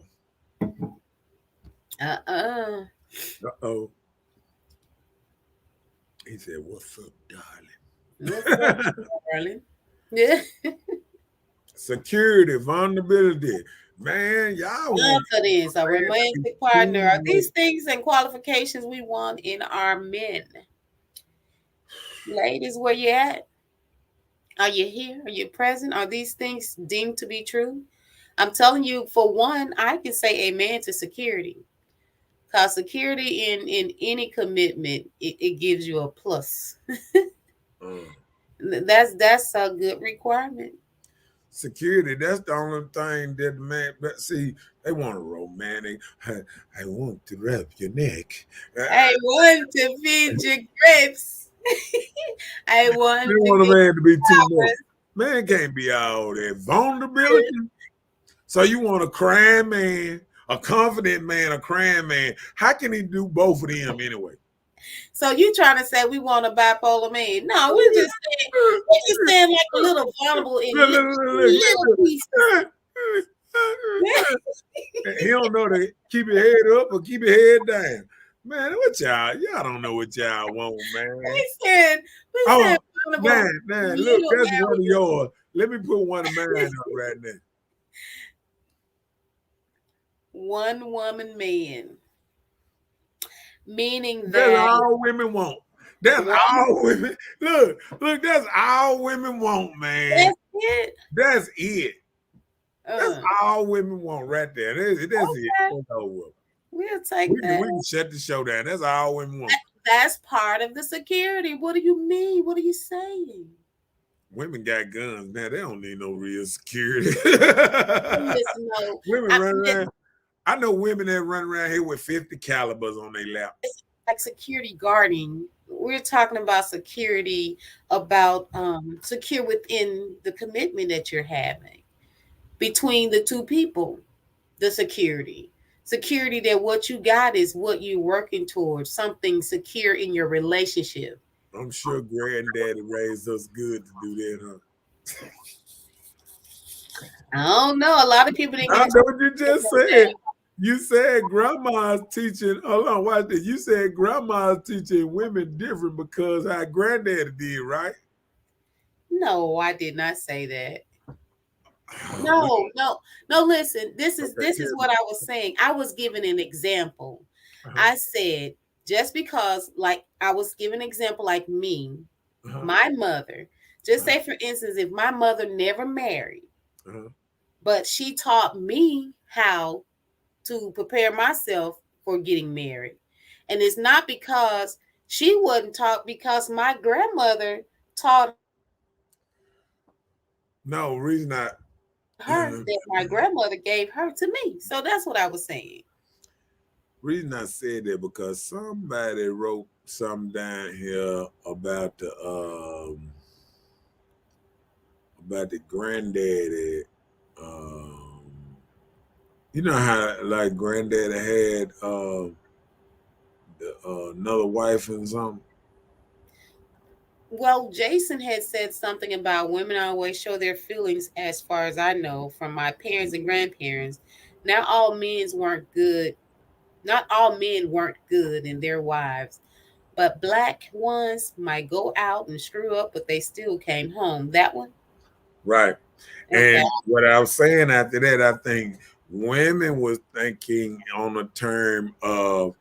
Uh-uh. Uh-oh. He said, "What's up, What's up, darling?" darling? Yeah. Security, vulnerability. Man, y'all want Confidence, a man to be romantic partner. Are cool. these things and qualifications we want in our men? Ladies, where you at? Are you here? Are you present? Are these things deemed to be true? I'm telling you, for one, I can say amen to security. Because security in any commitment, it gives you a plus. Uh, That's a good requirement. security, that's the only thing that man, but see, they want a romantic. I want to rub your neck. I want to feed your grapes. I They want to want a give man to be too much. flowers. Man can't be all that vulnerability. So you want a crying man, a confident man, a crying man. How can he do both of them anyway? So you trying to say we want a bipolar man? No, we're just saying like a little vulnerable in little pieces. He don't know to keep your head up or keep your head down. Man, what y'all don't know what y'all want, man. We said vulnerable man, look, little that's one of areas. yours. Let me put one of mine up right now. One woman man. Meaning That's that all women want. That's one, all women. Look, that's all women want, man. that's it. That's it. That's Uh, all women want right there. That's it. That's okay, over. we'll take We that. can shut the show down. That's all women want. That's part of the security. What do you mean? What are you saying? Women got guns now. They don't need no real security. Listen, no, Women I run mean, around. I know women that run around here with 50 calibers on their lap. like security guarding. We're talking about security, about secure within the commitment that you're having between the two people. The security that what you got is what you're working towards, something secure in your relationship. I'm sure granddaddy raised us good to do that, huh? I don't know. A lot of people didn't I get know what you just said. You said grandma's teaching. Hold on, watch this. You said grandma's teaching women different because how granddaddy did, right? No, I did not say that. No. Listen, this is what I was saying. I was giving an example. I said just because, like, I was giving an example, like me, my mother. Just say, for instance, if my mother never married, but she taught me how to prepare myself for getting married, and it's not because she wasn't taught, because my grandmother taught No, reason I her that my grandmother gave her to me. So that's what I was saying. reason I said that because somebody wrote something down here about the granddaddy. You know how like granddaddy had another wife and something. Well, Jason had said something about women always show their feelings, as far as I know, from my parents and grandparents. Not all men weren't good. Not all men weren't good in their wives, but black ones might go out and screw up, but they still came home. That one? Right. Okay. And what I was saying after that, I think women was thinking on the term of,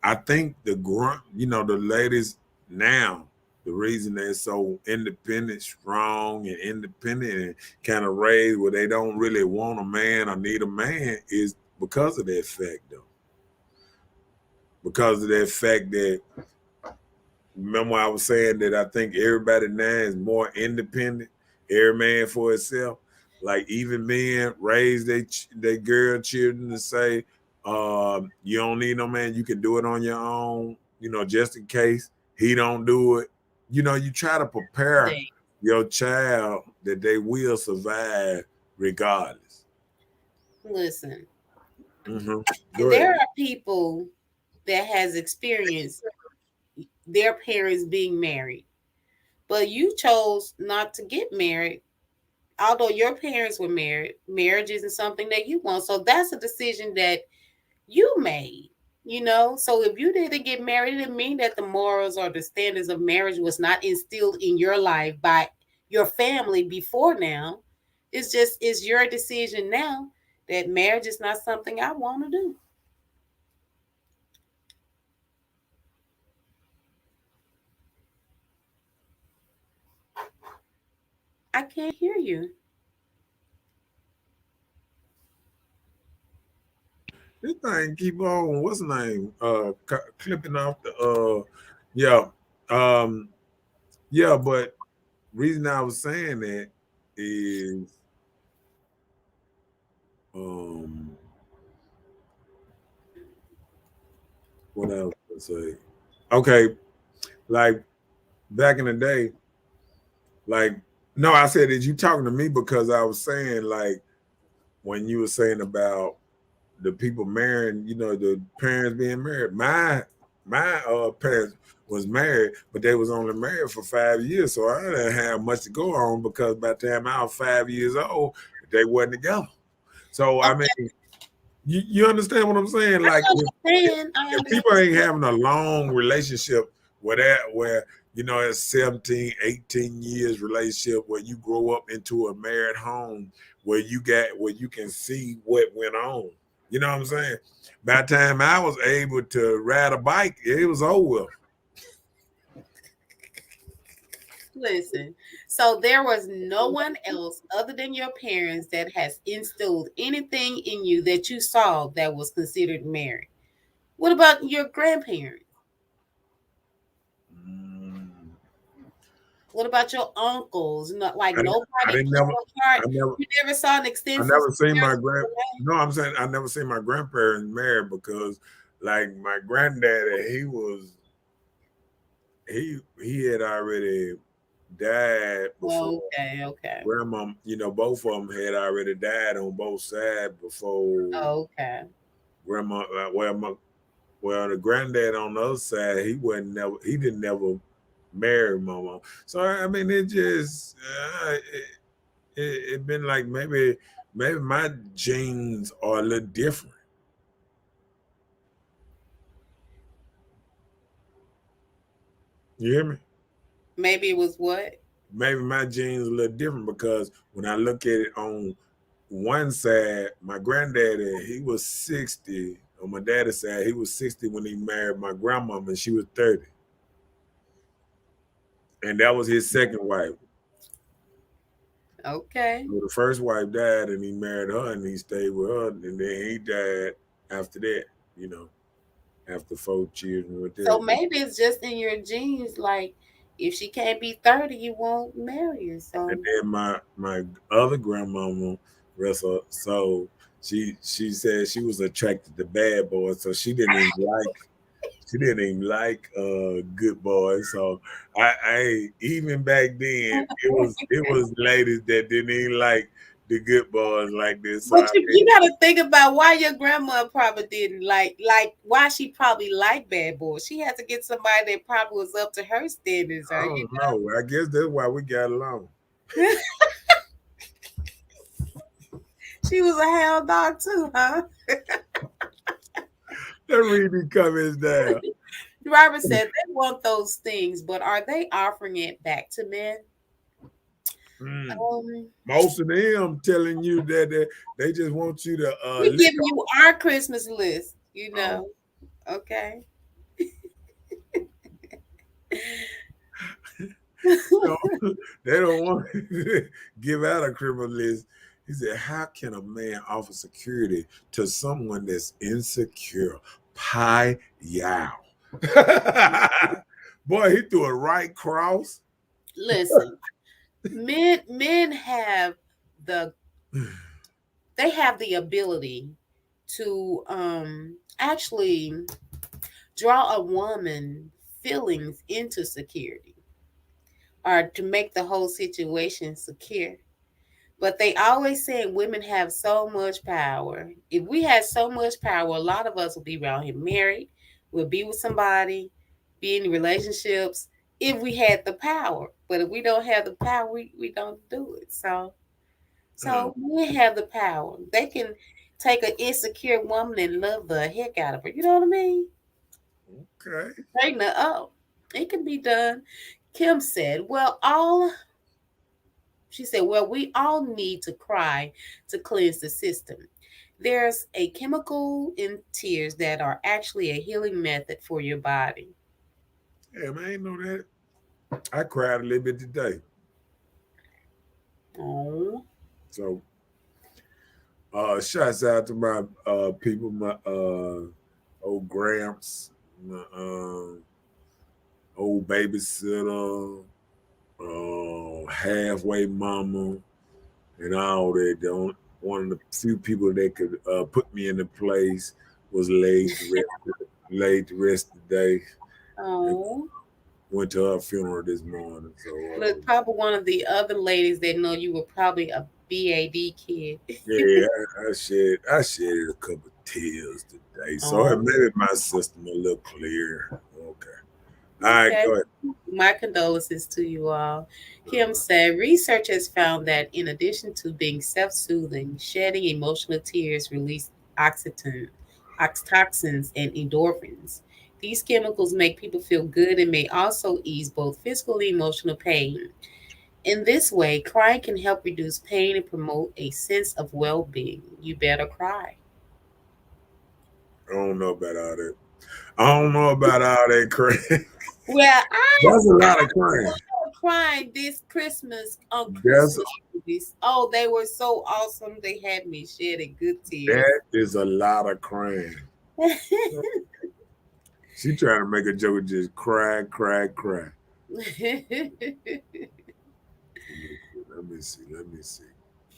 I think the ladies now, the reason they're so independent, strong and independent and kind of raised where they don't really want a man or need a man is because of that fact though. Because of that fact that, remember I was saying that I think everybody now is more independent, every man for itself. Like even men raise their girl children to say, you don't need no man, you can do it on your own, just in case he don't do it. You try to prepare your child that they will survive regardless. Listen, Mm-hmm. there are people that has experienced their parents being married, but you chose not to get married. Although your parents were married, marriage isn't something that you want. So that's a decision that you made. So if you didn't get married, it didn't mean that the morals or the standards of marriage was not instilled in your life by your family before now. It's your decision now that marriage is not something I want to do. I can't hear you. This thing keep on. What's the name? Clipping off the. Yeah. Um. Yeah, but reason I was saying that is um. What else to say? Okay, like back in the day, like no, I said, "Is you talking to me?" Because I was saying like when you were saying about the people marrying, the parents being married. My parents was married, but they was only married for 5 years, so I didn't have much to go on because by the time I was 5 years old, they wasn't together. So I Okay, mean, you understand what I'm saying? Like I if people ain't understand. having a long relationship where it's 17, 18 years relationship where you grow up into a married home where you can see what went on. You know what I'm saying? By the time I was able to ride a bike, it was over. Listen, so there was no one else other than your parents that has instilled anything in you that you saw that was considered married. What about your grandparents? Mm. What about your uncles? Not like I nobody didn't played never a part. I never You never saw an I extensive never seen my grand. spiritual No, I'm saying I never seen my grandparents married because, like, my granddaddy, he had already died before. way. Okay. Grandma, both of them had already died on both sides before Okay. grandma. Well, the granddad on the other side, he didn't never marry mama. So I mean, it just it been like maybe my genes are a little different. You hear me? Maybe it was what? Maybe my genes a little different because when I look at it on one side, my granddaddy, he was 60. On my daddy's side, he was 60 when he married my grandmama, and she was 30. And that was his second wife. Okay. So the first wife died, and he married her, and he stayed with her, and then he died after that, you know, after 4 children with So that. maybe it's just in your genes. Like, if she can't be 30, you won't marry her. And So, then my other grandmama, Russell, so she said she was attracted to bad boys, so she didn't even like good boys. So I even back then it was ladies that didn't even like the good boys like this. So but I you got to think about why your grandma probably didn't like why she probably liked bad boys. She had to get somebody that probably was up to her standards, I or don't know. I guess that's why we got along. she was a hound dog too, huh? That really comments down. Robert said they want those things, but are they offering it back to men? Mm. Um, Most of them telling you that they just want you to we lick giving you our Christmas list, them. Okay. No, they don't want to give out a criminal list. He said, "How can a man offer security to someone that's insecure?" Pie yow. Boy, he threw a right cross. Listen, men have the they have the ability to actually draw a woman feelings into security or to make the whole situation secure. But they always say women have so much power. If we had so much power, a lot of us would be around here married, we'll be with somebody, be in relationships if we had the power. But if we don't have the power, we don't do it. So Uh, we have the power. They can. take an insecure woman and love the heck out of her. You know what I mean? Okay. Straighten her up. It can be done. Kim said, well, we all need to cry to cleanse the system. There's a chemical in tears that are actually a healing method for your body. Yeah, man, I ain't know that. I cried a little bit today. Oh. So shouts out to my people, my old Gramps, my old babysitter, halfway mama, and all that. One of the few people that could put me in the place was laid to rest today. Oh. Went to her funeral this morning. So Look, probably one of the other ladies that know you were probably a BAD kid. yeah, I shed a couple tears today. So it made my system a little clearer. Okay. All right, go ahead. My condolences to you all. Kim said, research has found that in addition to being self-soothing, shedding emotional tears release oxytocin, oxytocins, and endorphins. These chemicals make people feel good and may also ease both physical and emotional pain. In this way, crying can help reduce pain and promote a sense of well-being. You better cry. I don't know about all that. I don't know about all that crying. Well, That's a lot of crying. Crying this Christmas on Christmas movies. Oh, they were so awesome. They had me shedding good tears. That is a lot of crying. She trying to make a joke, just cry. Let me see.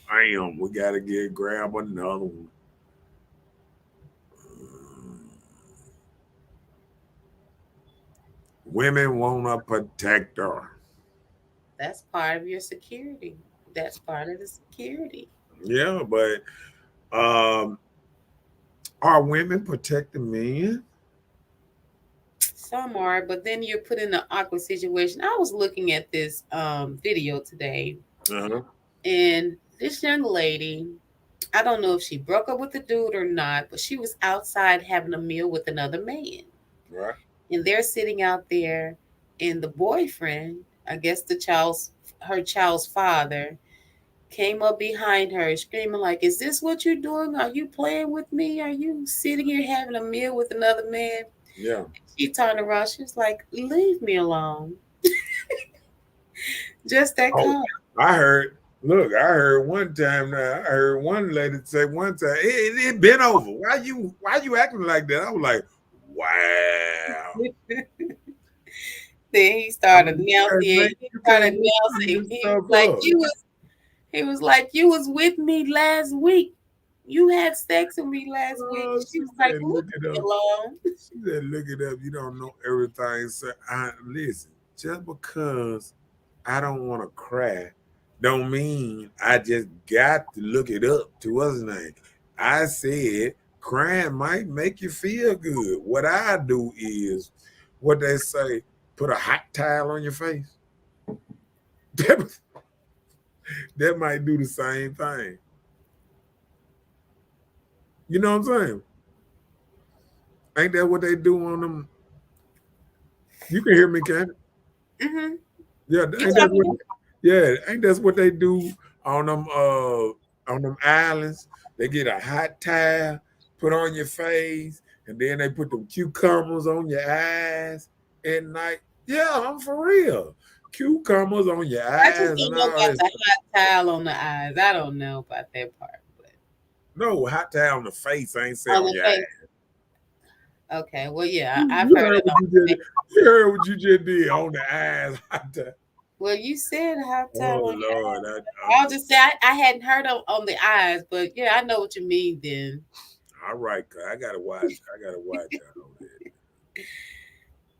Damn, we gotta grab another one. Women want a protector. That's part of your security. That's part of the security. Yeah, but are women protecting men? Some are, but then you're put in an awkward situation. I was looking at this video today, and this young lady, I don't know if she broke up with the dude or not, but she was outside having a meal with another man. Right. And they're sitting out there, and the boyfriend, I guess her child's father, came up behind her screaming like, "Is this what you're doing? Are you playing with me? Are you sitting here having a meal with another man?" Yeah. She turned around. She was like, "Leave me alone." Just that calm. I heard one time now. I heard one lady say one time, it been over. Why you acting like that? I was like, wow. Then he started announcing. He was like, "You was with me last week. You had sex with me last week." She was like, "Look it alone." She said, "Look it up. You don't know everything." So listen, just because I don't want to cry, don't mean I just got to look it up to what's his name. I said crying might make you feel good. What I do is what they say, put a hot towel on your face. That might do the same thing. You know what I'm saying? Ain't that what they do on them? You can hear me, Candy? Mm-hmm. Yeah, ain't that what they do on them islands? They get a hot towel, put on your face, and then they put them cucumbers on your eyes at night. Yeah, I'm for real. Cucumbers on your eyes. I just don't know about the hot towel on the eyes. I don't know about that part. But... No, hot towel on the face. I ain't saying on your eyes. Okay, well, yeah, I've heard it. You heard what you just did on the eyes. Well, you said hot towel. Oh, Lord. I'll just say I hadn't heard on the eyes, but yeah, I know what you mean then. All right, I gotta watch that on there.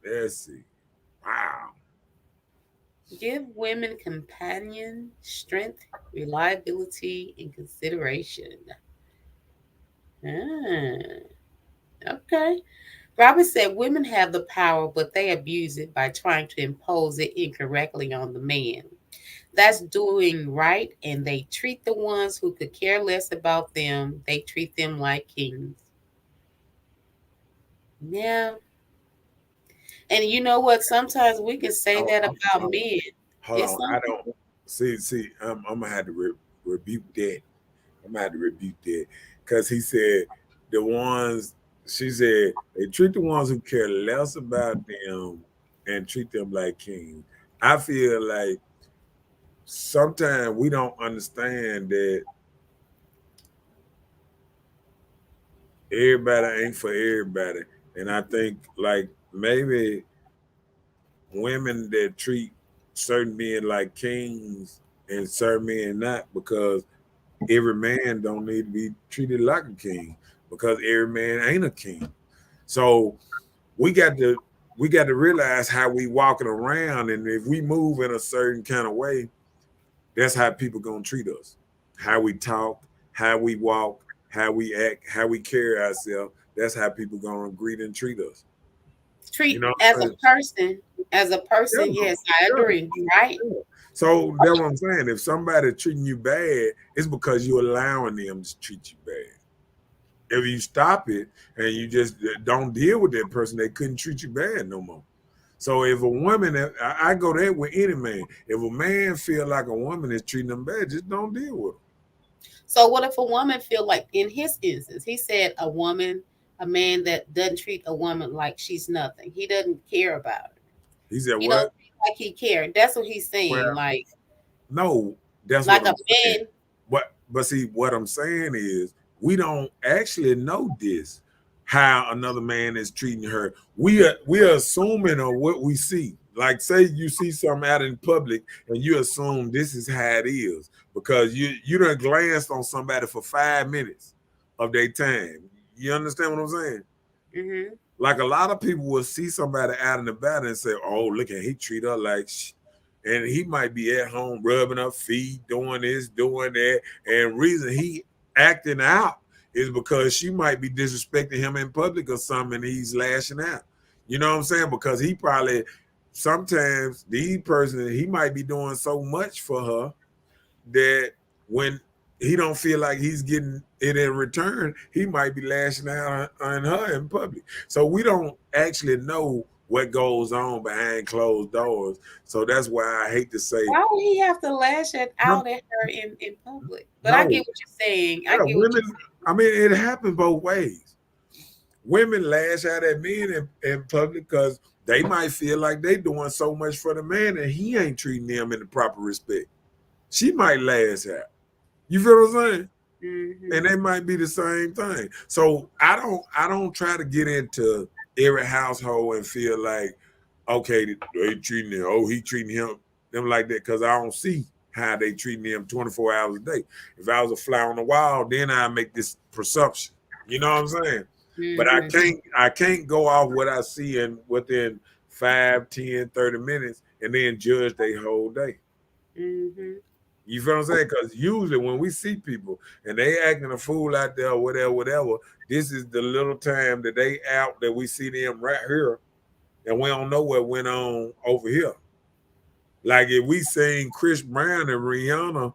Let's see. Wow. Give women companion, strength, reliability, and consideration. Okay. Robert said women have the power, but they abuse it by trying to impose it incorrectly on the man. that's doing right, and they treat the ones who could care less about them, they treat them like kings. Yeah. And you know what? Sometimes we can say that about men. Hold It's on. I something. don't see. I'm gonna have to rebuke that. I'm gonna have to rebuke that because he said the ones. She said they treat the ones who care less about them and treat them like kings. I feel like sometimes we don't understand that everybody ain't for everybody, and I think like maybe women that treat certain men like kings and certain men not, because every man don't need to be treated like a king, because every man ain't a king. So we got to realize how we walking around, and if we move in a certain kind of way, that's how people gonna treat us. How we talk, how we walk, how we act, how we carry ourselves. That's how people gonna greet and treat us. You Treat know as what I'm a saying? person. As a Yeah, person, yes, I yeah, agree. Right? yeah. So that's what I'm saying. If somebody treating you bad, it's because you're allowing them to treat you bad. If you stop it and you just don't deal with that person, they couldn't treat you bad no more. So if a woman, I go there with any man. If a man feel like a woman is treating them bad, just don't deal with them. So what if a woman feel like, in his instance, he said a man that doesn't treat a woman like she's nothing. He doesn't care about her. He said, He don't "What? feel like he cared. That's what he's Well, saying. no, that's what Like a I'm saying. man. But see, what I'm saying is we don't actually know this, how another man is treating her. We are assuming on what we see. Like say you see something out in public and you assume this is how it is because you done glanced on somebody for 5 minutes of their time. You understand what I'm saying? Mm-hmm. Like a lot of people will see somebody out and about and say, "Oh, look at he treat her like," and he might be at home rubbing her feet, doing this, doing that, and reason he acting out is because she might be disrespecting him in public or something, and he's lashing out. You know what I'm saying? Because he probably sometimes these person he might be doing so much for her that when he don't feel like he's getting it in return, he might be lashing out on her in public. So we don't actually know what goes on behind closed doors. So that's why I hate to say Why would he have to lash it no, out at her in public? But I no. get what you're saying. I Yeah, get what women. you're saying. I mean, it happens both ways. Women lash out at men in public because they might feel like they doing so much for the man and he ain't treating them in the proper respect. She might lash out. You feel what I'm saying? Mm-hmm. And they might be the same thing. So I don't try to get into every household and feel like, okay, they treating him, oh, he treating them like that, because I don't see how they treating him 24 hours a day. If I was a fly on the wall, then I make this presumption. You know what I'm saying? But Mm-hmm. I can't go off what I see in within 5, 10, 30 minutes and then judge their whole day. Mm-hmm. You feel what I'm saying? Because usually when we see people and they acting a fool out there or whatever, this is the little time that they out that we see them right here, and we don't know what went on over here. Like if we seen Chris Brown and Rihanna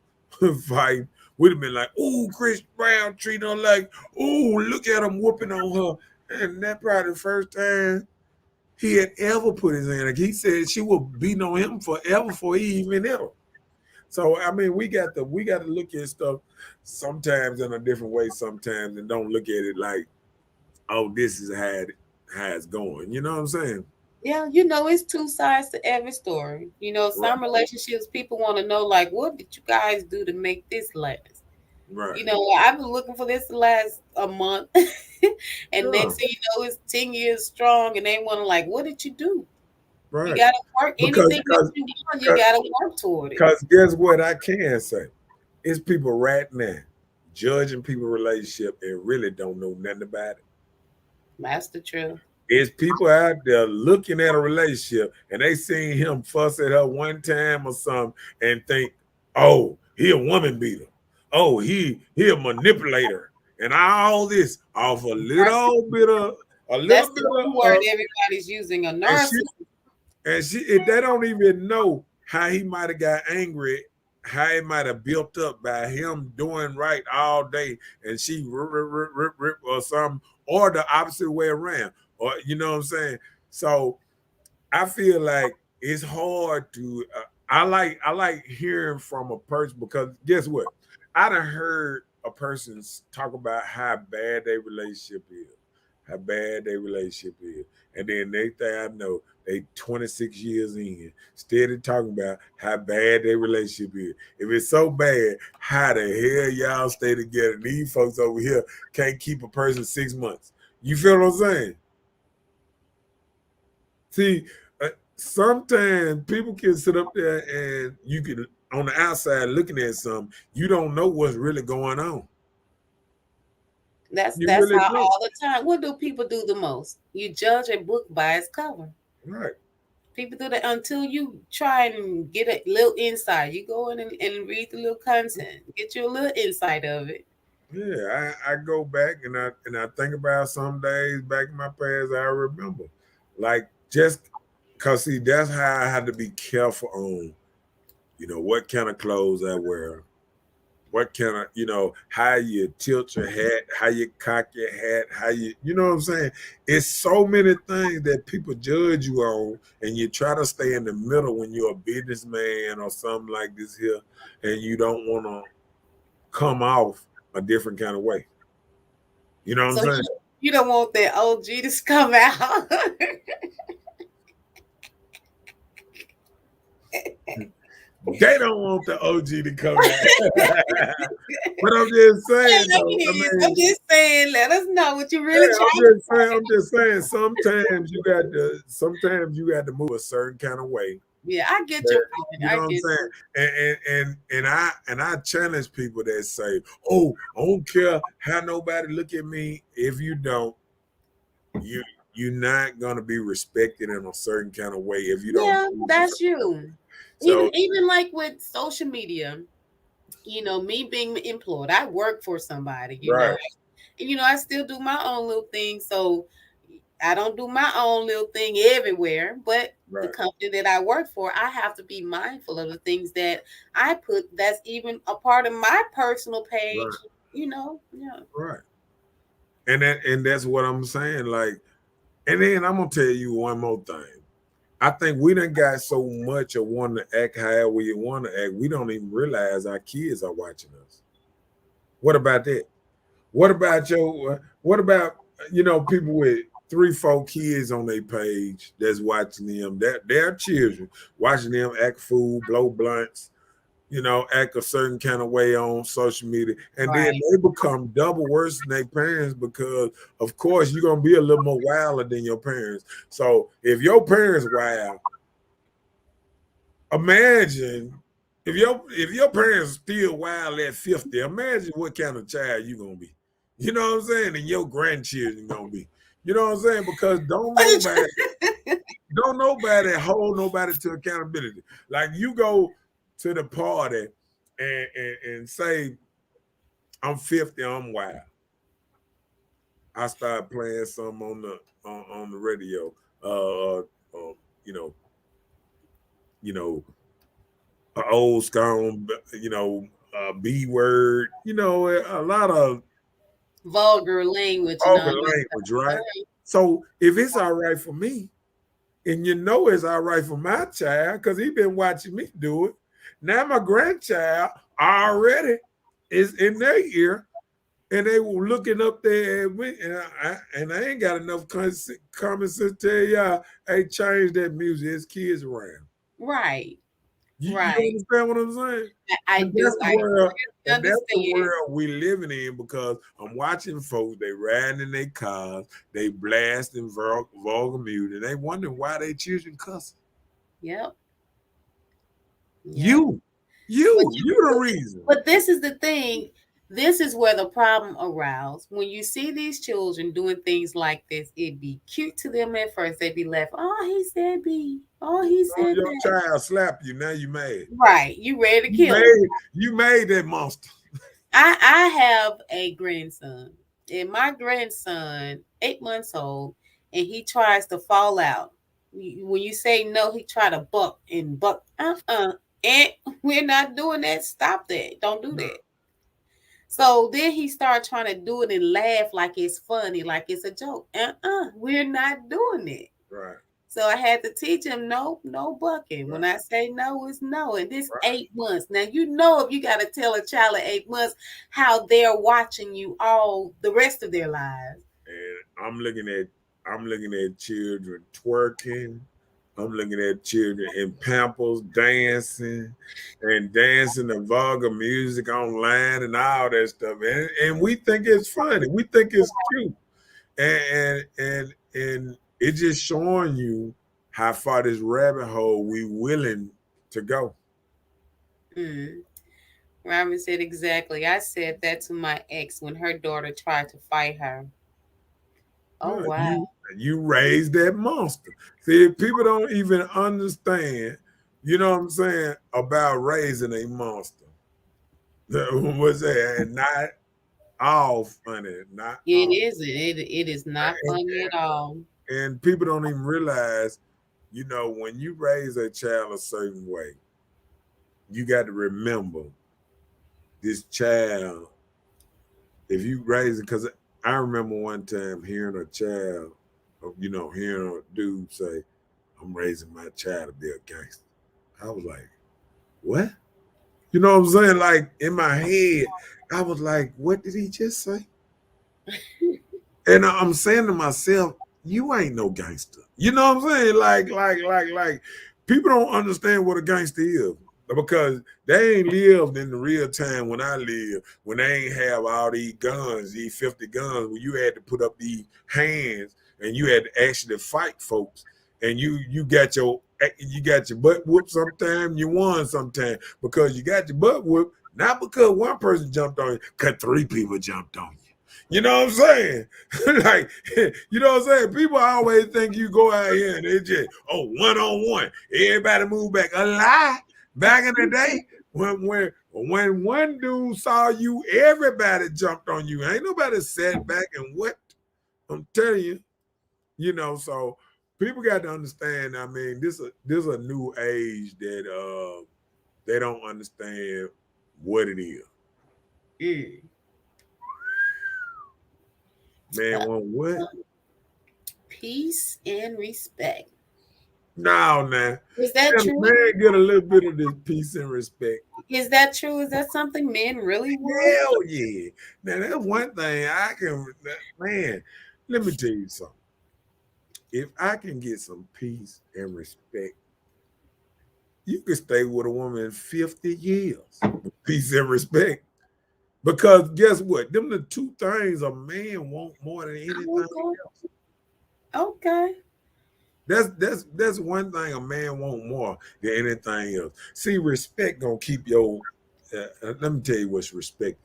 fight, we'd have been like, "Ooh, Chris Brown treating her like, ooh, look at him whooping on her," and that probably the first time he had ever put his hand. Like he said, she was beating on him forever before he even hit her. So I mean, we got to look at stuff sometimes in a different way, sometimes, and don't look at it like, oh, this is how it's going. You know what I'm saying? Yeah, it's two sides to every story. Right. Some relationships people want to know, like, what did you guys do to make this last? Right. I've been looking for this to last a month, and Yeah. next thing you know, it's 10 years strong, and they want to like, what did you do? You Right. gotta work Because anything that you want. You gotta work toward it. because guess what I can say? It's people right now judging people relationship and really don't know nothing about it. That's the truth. It's people out there looking at a relationship and they seen him fuss at her one time or something and think, oh, he a woman beater. Oh, he a manipulator. And all this off a little bit of That's the new word everybody's using, a and she narcissist. and she they don't even know how he might have got angry how it might have built up by him doing right all day, and she rip or something, or the opposite way around, or you know what I'm saying. So I feel like it's hard to. I like hearing from a person because guess what? I done heard a person talk about how bad their relationship is, how bad their relationship is, and then next thing I know, they 26 years in, steady talking about how bad their relationship is. If it's so bad, how the hell y'all stay together? These folks over here can't keep a person 6 months. You feel what I'm saying? See, sometimes people can sit up there and you can, on the outside looking at something, you don't know what's really going on. That's You that's really how don't. all the time. What do people do the most? You judge a book by its cover. Right. People do that until you try and get a little insight. You go in and read the little content, get you a little insight of it. Yeah, I go back and I think about some days back in my past I remember. Like just cause see that's how I had to be careful on, what kind of clothes I wear, what kind of, how you tilt your hat, how you cock your hat, how you know what I'm saying? It's so many things that people judge you on, and you try to stay in the middle when you're a businessman or something like this here, and you don't want to come off a different kind of way. You know what I'm So saying? you don't want that OG to come out. They don't want the OG to come out. But I'm just saying though, I I'm mean, just saying, let us know what you really yeah, trying to I'm just saying, sometimes you got to move a certain kind of way. Yeah, I get That, your point. you I know what I'm get saying? And I challenge people that say, "Oh, I don't care how nobody look at me." If you don't, you you're not gonna be respected in a certain kind of way if you don't. Yeah, that's you. So Even like with social media, me being employed, I work for somebody, right, and I still do my own little thing. So I don't do my own little thing everywhere, but the right, company that I work for, I have to be mindful of the things that I put that's even a part of my personal page, right, yeah. right. And that's what I'm saying. Like, and then I'm gonna tell you one more thing. I think we done got so much of wanting to act how we want to act, we don't even realize our kids are watching us. What about that? What about people with 3, 4 kids on their page that's watching them, that their children watching them act fool, blow blunts, act a certain kind of way on social media, and then Right. they become double worse than their parents because, of course, you're gonna be a little more wilder than your parents. So if your parents wild, imagine if your parents still wild at 50. Imagine what kind of child you gonna be. You know what I'm saying? And your grandchildren gonna be. You know what I'm saying? Because don't nobody hold nobody to accountability. Like you go to the party and say, I'm 50, I'm wild. I start playing some on the radio. You know, you know, old school, B word, a lot of Vulgar language and vulgar all this language, right? stuff. So if it's all right for me, and it's all right for my child, because he been watching me do it. Now my grandchild already is in their ear, and they were looking up there at me, and I ain't got enough common sense to tell y'all, hey, change that music. There's kids around. Right. You Right. understand what I'm saying? I And that's do. the I world, and that's the understand. world we living in because I'm watching folks, they riding in their cars, they blasting vulgar music, and they wondering why they children cussing. Yep. Yep. You, But you the reason. but this is the thing. This is where the problem arises. When you see these children doing things like this, it'd be cute to them at first. They'd be laughing. Oh, he said B. Oh, he Oh, said your that. child slapped you, now you mad. Right. You ready to You kill him. made that monster. I have a grandson, and my grandson, 8 months old, and he tries to fall out. When you say no, he try to buck and buck. And we're not doing that. Stop that. Don't do that. So then he started trying to do it and laugh like it's funny, like it's a joke. We're not doing it. Right. So I had to teach him, no bucking. Right. When I say no, it's no. And this 8 months. Now, you know, if you got to tell a child at 8 months how they're watching you all the rest of their lives. And I'm looking at children twerking. I'm looking at children in Pampers dancing the vulgar music online and all that stuff. And we think it's funny. We think it's cute. And it's just showing you how far this rabbit hole we willing to go. Robin said exactly. I said that to my ex when her daughter tried to fight her. Oh, wow. You raised that monster. See, people don't even understand, you know what I'm saying, about raising a monster. What's that? And not all funny. Not it all. Isn't. It is not funny at all. And people don't even realize, you know, when you raise a child a certain way, you got to remember this child, if you raise it, because I remember one time hearing a child, you know, hearing a dude say, I'm raising my child to be a gangster. I was like, what? You know what I'm saying? Like, in my head, I was like, what did he just say? And I'm saying to myself, you ain't no gangster. You know what I'm saying? Like, people don't understand what a gangster is. Because they ain't lived in the real time when I lived, when they ain't have all these guns, these 50 guns, where you had to put up these hands and you had to actually fight folks. And you got your butt whooped sometime, you won sometime because you got your butt whooped, not because one person jumped on you, because 3 people jumped on you. You know what I'm saying? Like, you know what I'm saying? People always think you go out here and they just, one-on-one. Everybody move back. A lie. Back in the day, when one dude saw you, everybody jumped on you. Ain't nobody sat back and wept. I'm telling you, you know. So people got to understand. I mean, this is a new age that they don't understand what it is. Man, want what? Peace and respect. No, man. Is that true? Man, get a little bit of this peace and respect. Is that true? Is that something men really want? Hell yeah. Now, that's one thing man, let me tell you something. If I can get some peace and respect, you can stay with a woman 50 years. Peace and respect. Because guess what? Them the 2 things a man want more than anything else. Okay. That's one thing a man want more than anything else. See, respect gonna keep your. Let me tell you what's respect.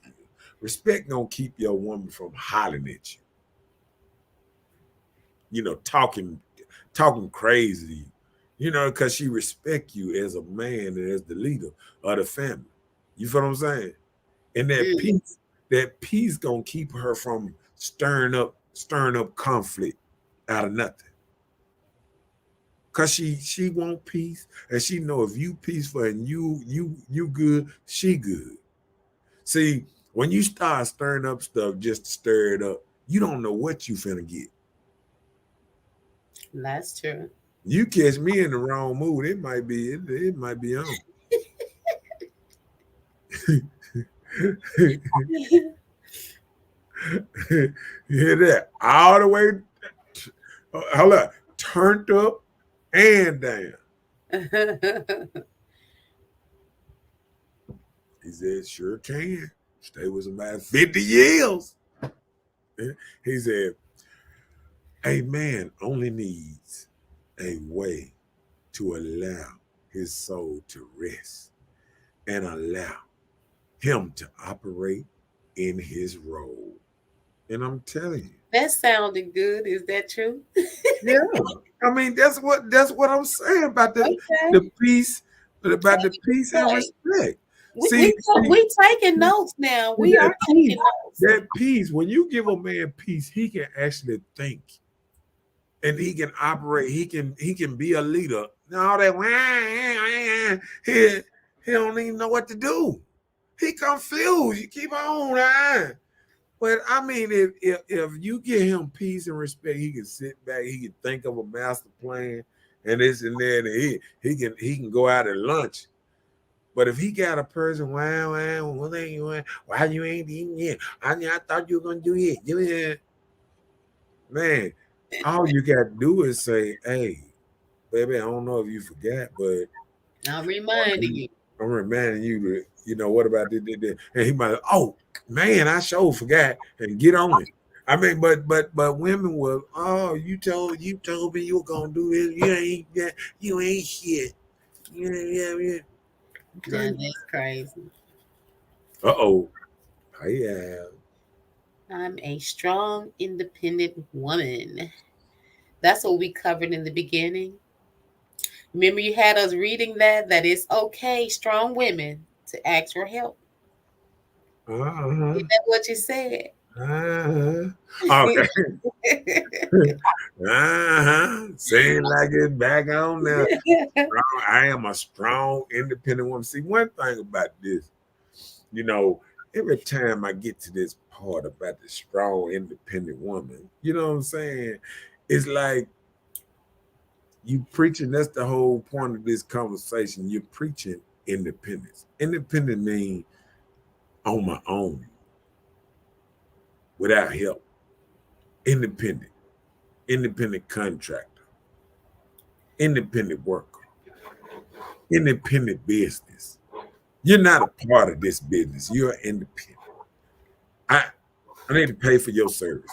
Respect gonna keep your woman from hollering at you. You know, talking crazy. You know, because she respect you as a man and as the leader of the family. You feel what I'm saying? And that peace gonna keep her from stirring up conflict out of nothing. Cause she want peace, and she know if you peaceful and you good, she good. See, when you start stirring up stuff just to stir it up, you don't know what you finna get. That's true. You catch me in the wrong mood, it might be on. You hear that? All the way, hold up, turned up and down. He said, sure can. Stay with somebody 50 years. He said, a man only needs a way to allow his soul to rest and allow him to operate in his role. And I'm telling you. That sounded good. Is that true? Yeah. I mean, that's what I'm saying about the peace, about the peace and respect. We taking notes now. We are taking notes. That peace, when you give a man peace, he can actually think. And he can operate, he can be a leader. All that He don't even know what to do. He confused. You keep on. But I mean, if you give him peace and respect, he can sit back, he can think of a master plan and this and that, and he can go out at lunch. But if he got a person, why you ain't eating yet? I thought you were gonna do it. Do it. Man, all you got to do is say, hey, baby, I don't know if you forgot, but I'm reminding you. I'm reminding you that, what about this? And he might, oh man, I sure forgot, and get on it. I mean, but women will, oh, you told me you were gonna do this. You ain't shit. Yeah. That's crazy. Uh-oh. Yeah. I'm a strong, independent woman. That's what we covered in the beginning. Remember, you had us reading that it's okay, strong women, to ask for help. Uh-huh. Isn't that what you said? Uh-huh. Okay. Saying like it's back on there. I am a strong, independent woman. See, one thing about this, every time I get to this part about the strong, independent woman, you know what I'm saying? It's like you preaching, that's the whole point of this conversation. You're preaching independence. Independent means on my own, without help. Independent contractor, independent worker, independent business. You're not a part of this business. You're independent. I need to pay for your service.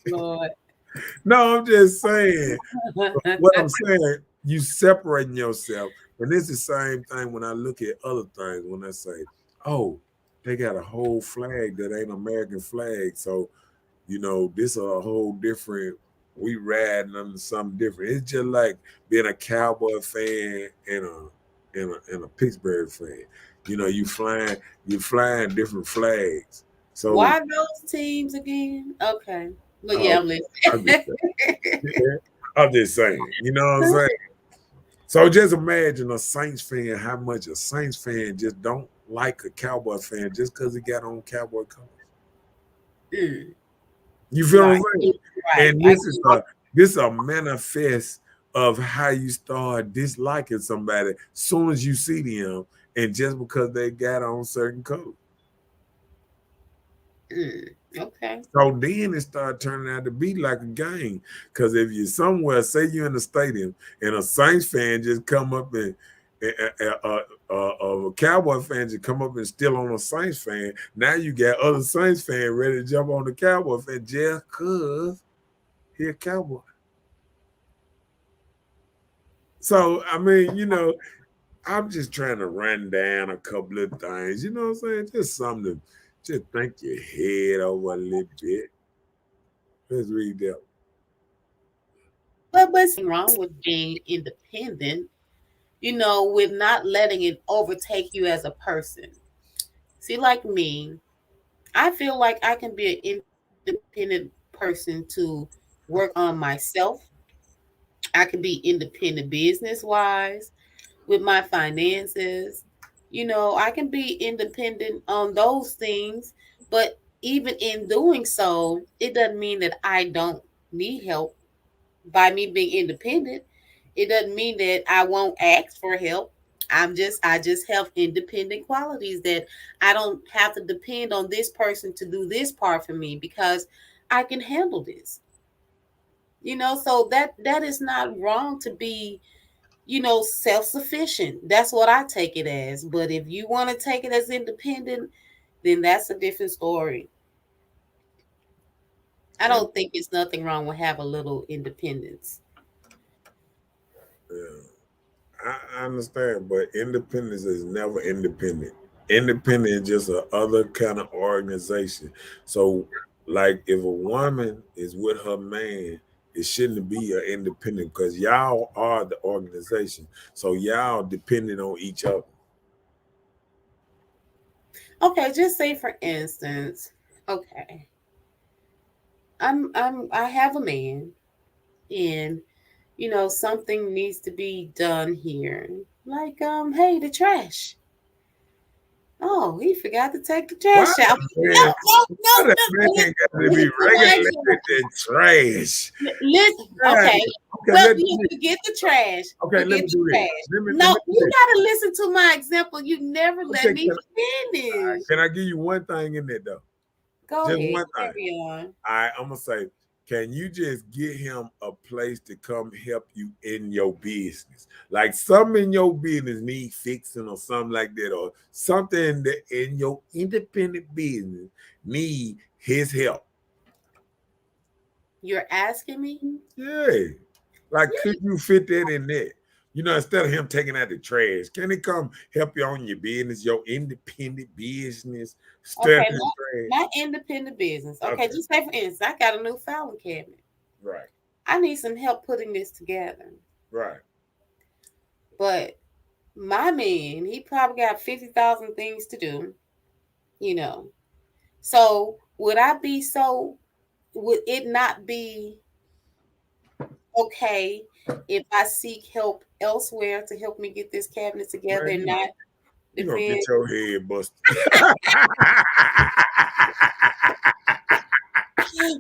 Lord. No, I'm just saying. What I'm saying, you separating yourself. And it's the same thing when I look at other things. When I say, oh, they got a whole flag that ain't American flag. So, this is a whole different, we riding under something different. It's just like being a Cowboy fan and a Pittsburgh fan. You flying different flags. So why those teams again? Okay. Well, yeah, I'm listening. I'm just saying. You know what I'm saying? So just imagine a Saints fan, how much a Saints fan just don't like a Cowboy fan just because he got on Cowboy colors. You feel what I'm saying? Right. And this is a manifest of how you start disliking somebody as soon as you see them, and just because they got on certain colors. Okay. So then it started turning out to be like a game. Because if you're somewhere, say you're in the stadium, and a Saints fan just come up and a Cowboy fan just come up and still on a Saints fan, now you got other Saints fan ready to jump on the Cowboy fan just because he a Cowboy. So, I mean, I'm just trying to run down a couple of things. You know what I'm saying? Just something to just think your head over a little bit. Let's read that. But what's wrong with being independent? With not letting it overtake you as a person. See, like me, I feel like I can be an independent person to work on myself. I can be independent business-wise with my finances. I can be independent on those things, but even in doing so, it doesn't mean that I don't need help. By me being independent, it doesn't mean that I won't ask for help. I just have independent qualities that I don't have to depend on this person to do this part for me because I can handle this. So that is not wrong to be, self-sufficient. That's what I take it as. But if you want to take it as independent, then that's a different story. I don't think it's nothing wrong with have a little independence. Yeah, I understand, but independence is never independent. Independent is just a other kind of organization. So, like if a woman is with her man, it shouldn't be an independent because y'all are the organization. So y'all depending on each other. Okay, just say for instance, okay, I have a man, and something needs to be done here. Like, hey, the trash. Oh, he forgot to take the Why trash out. man, No, no, why no, that no. man got to be Listen to my regulated example. in trash? Listen, Yeah. okay. Okay, Well, let me you forget the trash. okay, let Forget me the do this. trash. Let me No, do you this. gotta listen to my example. You never let Okay, me finish. can I give you one thing in there though? Go Just ahead, one thing. carry on. All right, I'm gonna say, can you just get him a place to come help you in your business? Like something in your business need fixing or something like that, or something that in your independent business need his help. You're asking me? Yeah. Like, Yeah. could you fit that in there? You know, instead of him taking out the trash, can he come help you on your business, your independent business? Okay, The trash. my independent business. Okay, just say for instance, I got a new filing cabinet. Right. I need some help putting this together. Right. But my man, he probably got 50,000 things to do, you know. So would it not be okay if I seek help elsewhere to help me get this cabinet together Man, and not you gonna depend? get your head busted.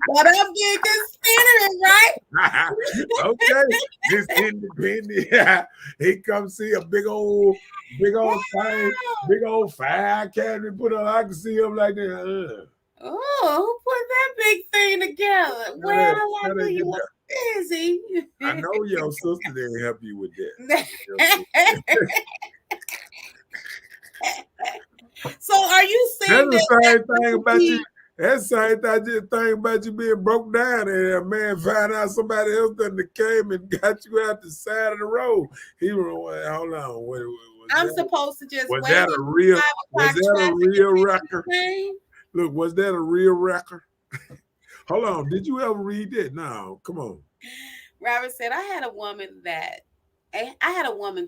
But I'm getting considerate, right? Okay, this independent. He come see a big old thing, big old fire cabinet put on. I can see him like that. Oh, who put that big thing together? Well, I knew you were busy. I know your sister didn't help you with that. So are you saying That's the same thing about be, you. That's the same thing about you being broke down and a man find out somebody else done came and got you out the side of the road. He was hold on. I'm supposed to just was wait that a real record? Look, was that a real record? Hold on. Did you ever read that? No, come on. Robert said, I had a woman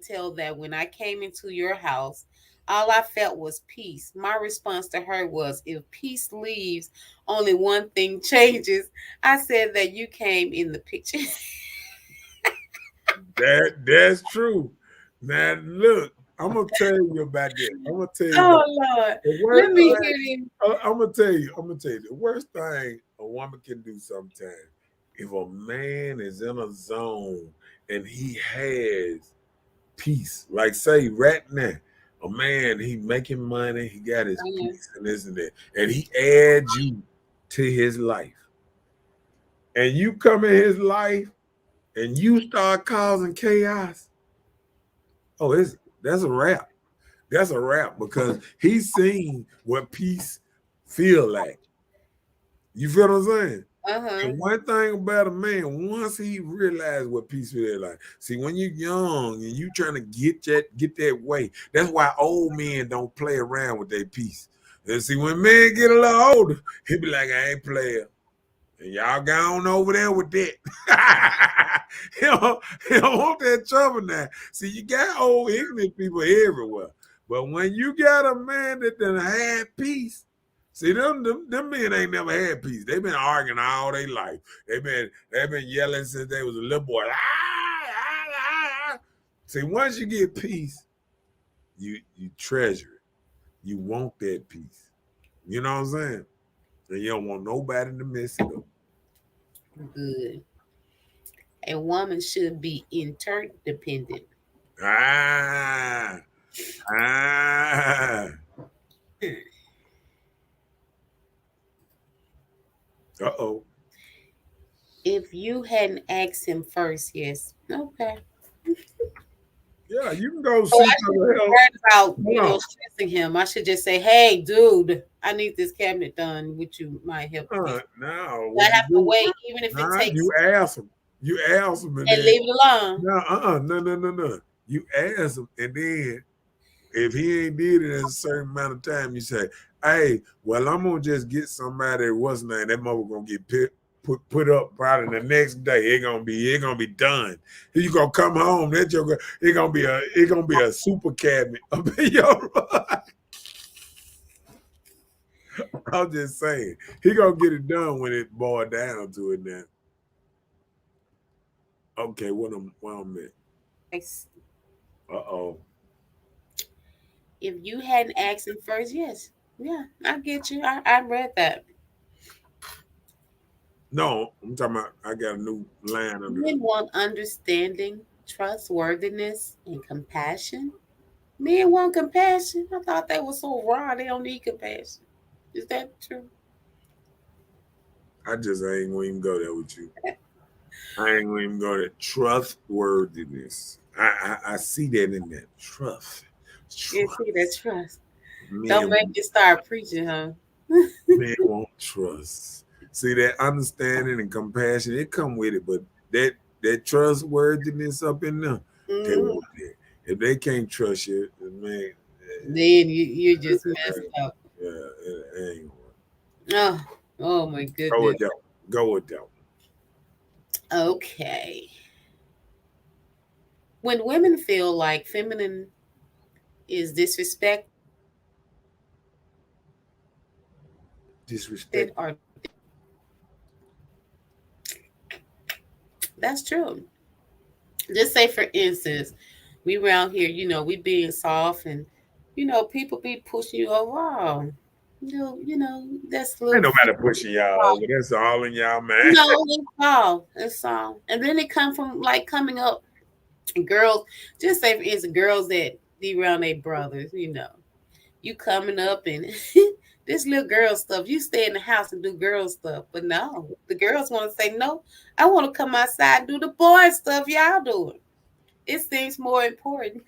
tell that when I came into your house, all I felt was peace. My response to her was, if peace leaves, only one thing changes. I said that you came in the picture. That's true. Now look, I'm gonna tell you about this. I'm gonna tell you. Oh Lord, let me hear him. I'm gonna tell you. The worst thing a woman can do sometimes, if a man is in a zone and he has peace, like say right now, a man he making money, he got his peace and this and that, and he adds you to his life, and you come in his life and you start causing chaos. Oh, that's a wrap. That's a wrap because he's seen what peace feel like. You feel what I'm saying? And one thing about a man, once he realized what peace feel like, see, when you're young and you trying to get that way, that's why old men don't play around with their peace. And see, when men get a little older, he be like, I ain't playing. And y'all gone over there with that. he don't want that trouble now. See, you got old ignorant people everywhere. But when you got a man that done had peace, see, them men ain't never had peace. They've been arguing all their life. They've been yelling since they was a little boy. See, once you get peace, you treasure it. You want that peace. You know what I'm saying? And you don't want nobody to mess it up. Good. A woman should be interdependent. Uh-oh. If you hadn't asked him first, yes. Okay. Yeah, you can go see about stressing him. I should just say, hey, dude, I need this cabinet done. Would you might help me? No. I have to wait, even if it takes. You ask him. And leave it alone. No. You ask him, and then if he ain't did it in a certain amount of time, you say, hey, well, I'm gonna just get somebody that mother gonna get put up probably the next day. It gonna be done. You gonna come home, it gonna be a super cabinet up in your I'm just saying, he gonna get it done when it boils down to it now. Okay, what I'm at. Uh-oh. If you hadn't asked him first, yes. Yeah, I get you. I read that. No, I'm talking about I got a new line under Men want understanding, trustworthiness, and compassion. Men want compassion. I thought they were so raw. They don't need compassion. Is that true? I just ain't gonna even go there with you. I ain't gonna even go there. Trustworthiness. I see that in that. Trust. You Trust. see that trust. Don't Men, make me start preaching, huh? men won't trust. See that understanding and compassion, it come with it, but that trustworthiness up in there, they Mhm. want it. If they can't trust you, man, Then you just messed up. yeah, it ain't gonna work. Oh, oh my Go goodness. with that. Go with that. Okay. When women feel like feminine is disrespected Disrespect. or that's true. Just say for instance, we around here, we being soft and people be pushing you over. Oh, that's a Ain't little nobody pushing y'all over. That's all in y'all man. no, it's all. And then it come from like coming up girls, just say for instance, girls that be around their brothers, you coming up and this little girl stuff. You stay in the house and do girl stuff, but no, the girls want to say no. I want to come outside and do the boy stuff y'all doing. It seems more important.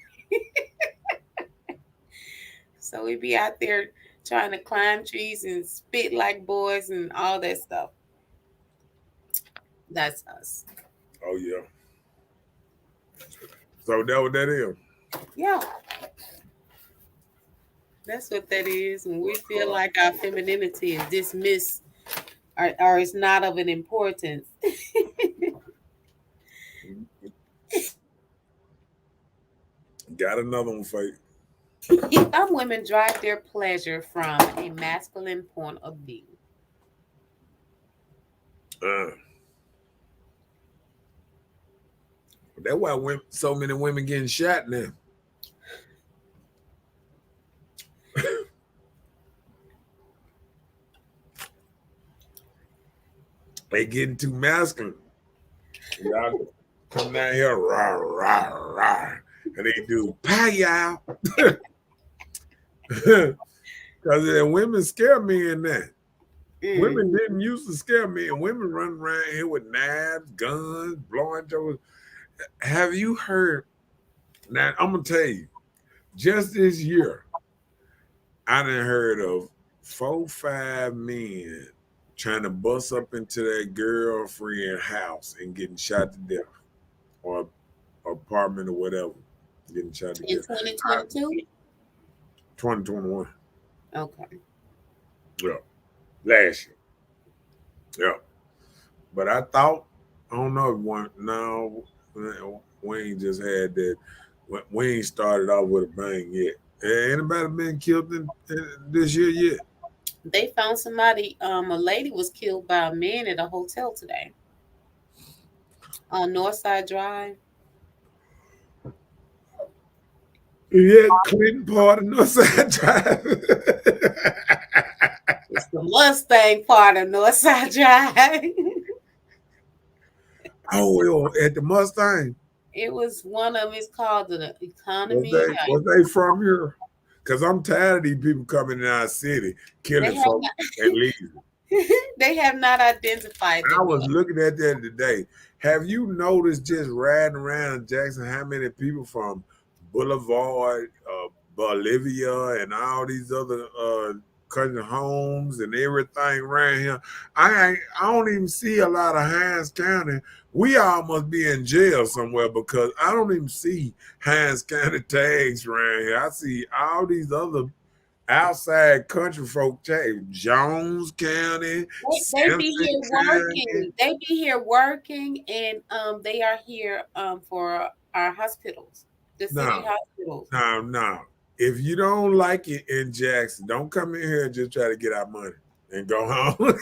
So we be out there trying to climb trees and spit like boys and all that stuff. That's us. Oh yeah. So that what that is. Yeah, that's what that is. When we feel like our femininity is dismissed or it's not of an importance. Got another one for you. Some women drive their pleasure from a masculine point of view. Uh, that's why so many women getting shot now. They getting too masculine. Y'all come down here, rah, rah, rah. And they do pie y'all. Because women scare me in that. Women didn't used to scare me, and women run around here with knives, guns, blowing doors. Have you heard? Now, I'm going to tell you, just this year, I done heard of 4-5 men trying to bust up into their girlfriend house and getting shot to death, or apartment or whatever, getting shot to In death. 2022? 2021. Okay. Yeah. Last year. Yeah. But I thought, I don't know if Wayne just had that. Wayne started off with a bang yet. Anybody been killed in this year yet? They found somebody, a lady was killed by a man at a hotel today on Northside Drive. Yeah, Clinton part of Northside Drive. It's the Mustang part of Northside Drive. Oh, at the Mustang. It was one of them. It's called the Economy. Was they from here? Because I'm tired of these people coming in our city, killing folks and leaving. They have not identified them. I was looking at that today. Have you noticed just riding around Jackson how many people from Boulevard, Bolivia, and all these other country homes and everything around here? I don't even see a lot of Hines County. We all must be in jail somewhere because I don't even see Hines County tags around here. I see all these other outside country folk tags. Jones County. They be here working. They be here working, and they are here for our hospitals, the city hospitals. No. If you don't like it in Jackson, don't come in here and just try to get our money and go home.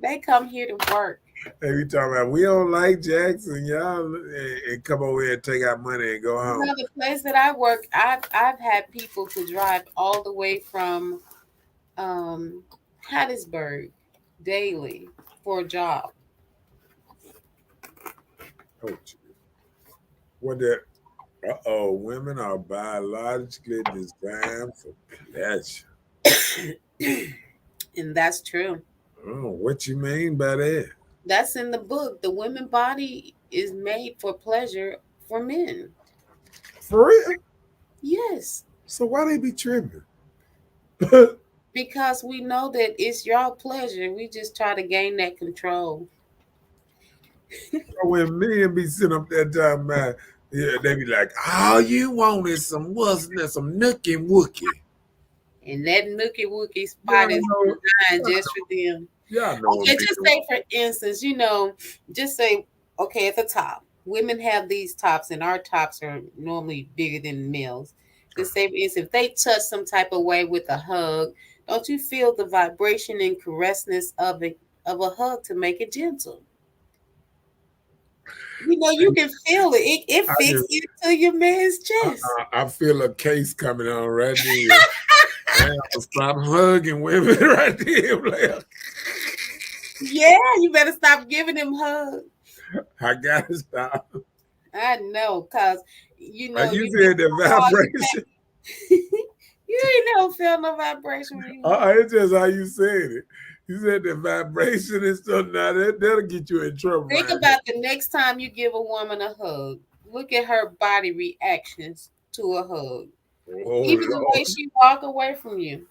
They come here to work. They be talking about we don't like Jackson, y'all, and come over here and take our money and go home. The place that I work, I've had people to drive all the way from Hattiesburg daily for a job. Oh, what that? Women are biologically designed for pleasure. And that's true. Oh, what you mean by that? That's in the book. The women body is made for pleasure for men. For real? Yes. So why they be tripping? Because we know that it's your pleasure. We just try to gain that control. When men be sitting up there talking about, yeah, they be like, all you want is some nookie wookie. And that nookie wookie spot is designed just for them. Yeah, I know. Okay, just say for instance, just say, okay, at the top, women have these tops, and our tops are normally bigger than males. Just say, if they touch some type of way with a hug, don't you feel the vibration and caressness of a hug to make it gentle? You can feel it. It fits into your man's chest. I feel a case coming on right there. I have to stop hugging women right there. Yeah, you better stop giving them hugs. I gotta stop. I know, cause you said the vibration. You ain't never felt no vibration. It's just how you said it. You said the vibration and stuff. Now that'll get you in trouble. Think about the next time you give a woman a hug. Look at her body reactions to a hug. Even the way she walk away from you.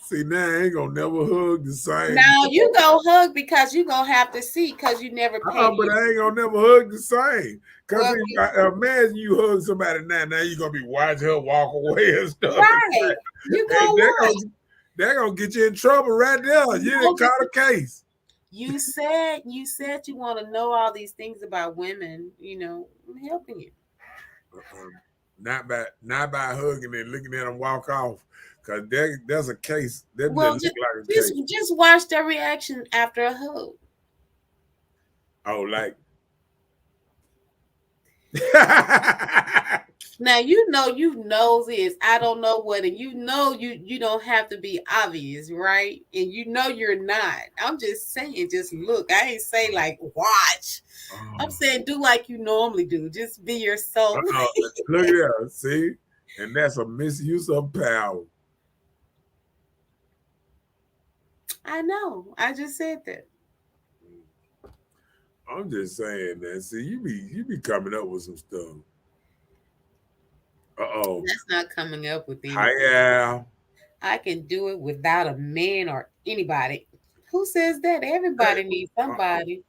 See, now I ain't gonna never hug the same. Now you go hug because you gonna have to see because you never paid. But I ain't gonna never hug the same. Because imagine you hug somebody now you're gonna be watching her walk away and stuff. Right. You they're gonna get you in trouble right there. You didn't caught a case. You said you want to know all these things about women. I'm helping you. Not by hugging and looking at them walk off. Because there's a case. Just watch their reaction after a hug. Oh, like. Now you know this. I don't know what, and you don't have to be obvious, right? And you're not. I'm just saying, just look. I ain't say like watch. I'm saying do like you normally do. Just be yourself. Look at that. See? And that's a misuse of power. I know. I just said that. I'm just saying that. See, you be coming up with some stuff. That's not coming up with anything. Yeah. I can do it without a man or anybody. Who says that? Everybody needs somebody.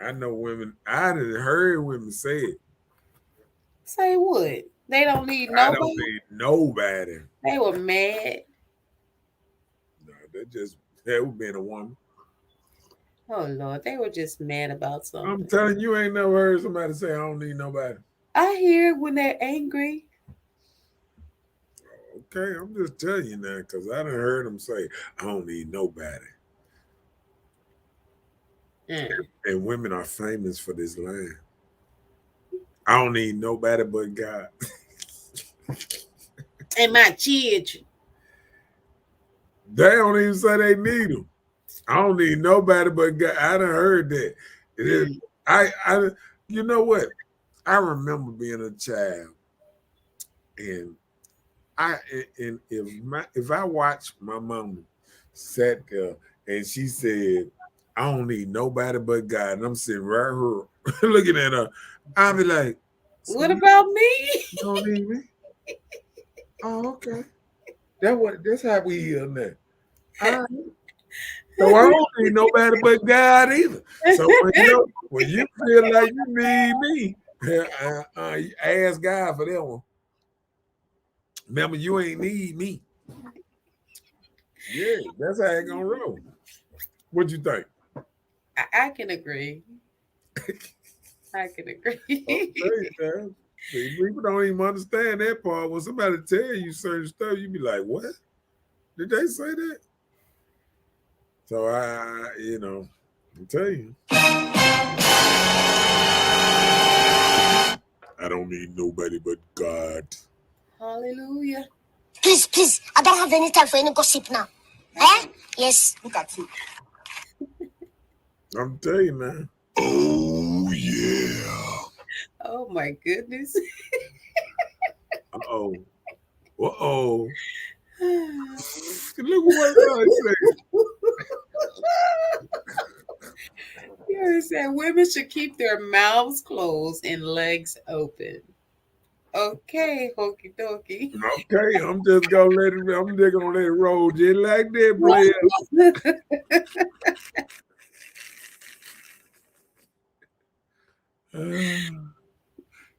I know women. I didn't heard women say it. Say what? They don't need nobody. I don't need nobody. They were mad. No, they were being a woman. Oh Lord, they were just mad about something. I'm telling you, ain't never heard somebody say I don't need nobody. I hear it when they're angry. Okay, I'm just telling you now because I done heard them say I don't need nobody. And women are famous for this line. I don't need nobody but God. And my children. They don't even say they need them. I don't need nobody but God. I done heard that. You know what? I remember being a child, and if I watch my mama sat there and she said, I don't need nobody but God, and I'm sitting right here looking at her, I'll be like, what about me? You don't need me? Oh, okay. That's how we hear now. All right. So I don't need nobody but God either. So when you feel like you need me, ask God for that one. Remember, you ain't need me. Yeah, that's how it's gonna roll. What you think? I can agree. I can agree. Okay, people don't even understand that part. When somebody tell you certain stuff, you be like, what? Did they say that? So I tell you, I don't need nobody but God. Hallelujah. Please, I don't have any time for any gossip now. Eh? Yes. Look at you. I'm telling you, man. Oh yeah. Oh my goodness. Uh-oh. Uh-oh. Look what I say. You said women should keep their mouths closed and legs open. Okay, hokey dokey. Okay, I'm just gonna let it roll just like that, player.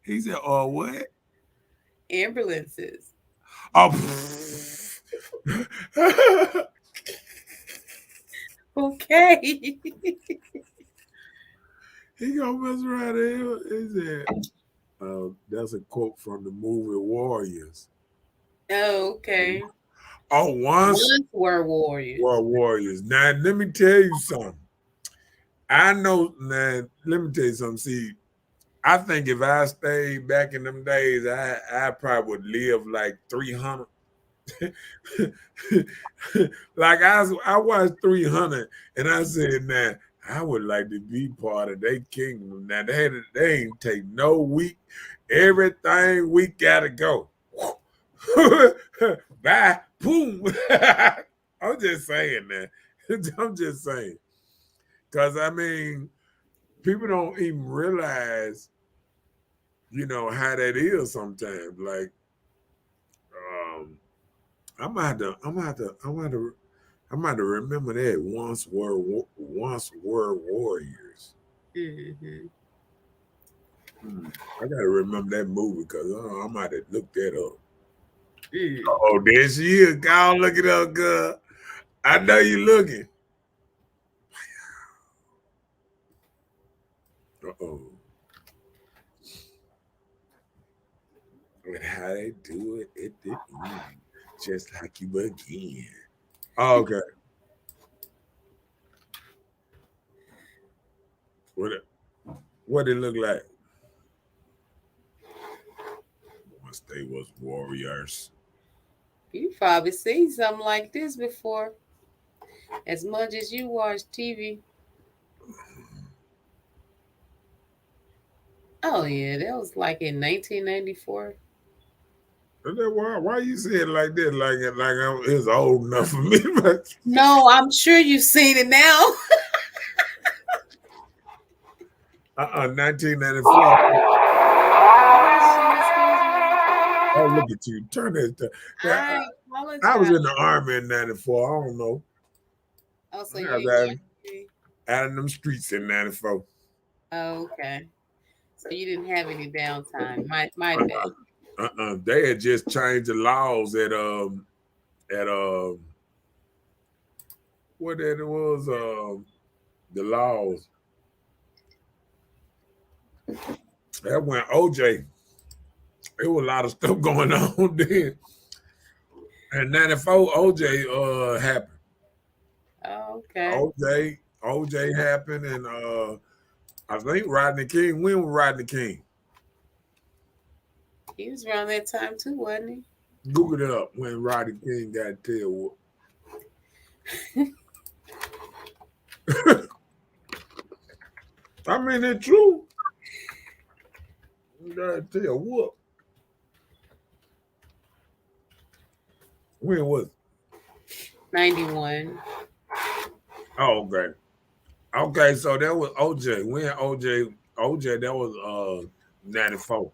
He said, "Oh, what? Ambulances. Oh, Okay. he gonna mess around here." He said, "That's a quote from the movie Warriors." Oh, okay. Oh, once were warriors. were warriors. Now, let me tell you something. I know, man. Let me tell you something. See, I think if I stayed back in them days, I probably would live like 300. Like I watched 300, and I said, "Now I would like to be part of their kingdom." Now they ain't take no week. Everything we gotta go. Bye, boom. I'm just saying that. I'm just saying, because I mean, people don't even realize, how that is sometimes. Like, I'm gonna have to remember that once were warriors. Mm-hmm. I gotta remember that movie because I'm gonna have to look that up. Mm. Oh, there she is. Go look it up, girl. I know you looking. Uh-oh. And how they do it at the end, just like you again. Oh, okay. What it look like? Once they was warriors. You probably seen something like this before. As much as you watch TV. Oh yeah, that was like in 1994. Why you say it like that? Like it's old enough for me. No, I'm sure you've seen it now. 1994. Oh, look at you. Turn it. I I was in the army in 94. I don't know. Oh, so I was out in them streets in 94. Oh, okay. So you didn't have any downtime. My bad. They had just changed the laws at what that was the laws. That went OJ. There was a lot of stuff going on then. And 94 OJ happened. Oh, okay. OJ happened, and I think Rodney King. When was Rodney King? He was around that time too, wasn't he? Google it up when Rodney King got tail whooped. I mean, it's true. You gotta tail whoop. When was it? 91. Oh, okay. Okay, so that was OJ. When OJ, that was 94.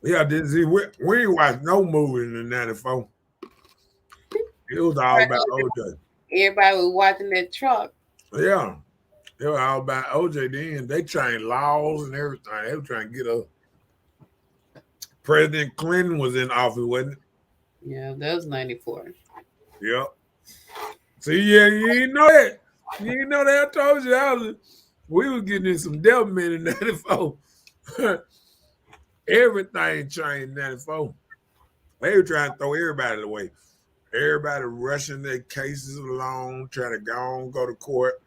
Yeah, we ain't watched no movie in the 94. It was all about OJ. Everybody was watching that truck. Yeah. It was all about OJ then. They changed laws and everything. They were trying to get up. President Clinton was in office, wasn't it? Yeah, that was 94. Yep. See, yeah, you didn't know that. You didn't know that. I told you we was getting in some development in 94. Everything changed in 94. They were trying to throw everybody away. Everybody rushing their cases along, trying to go to court,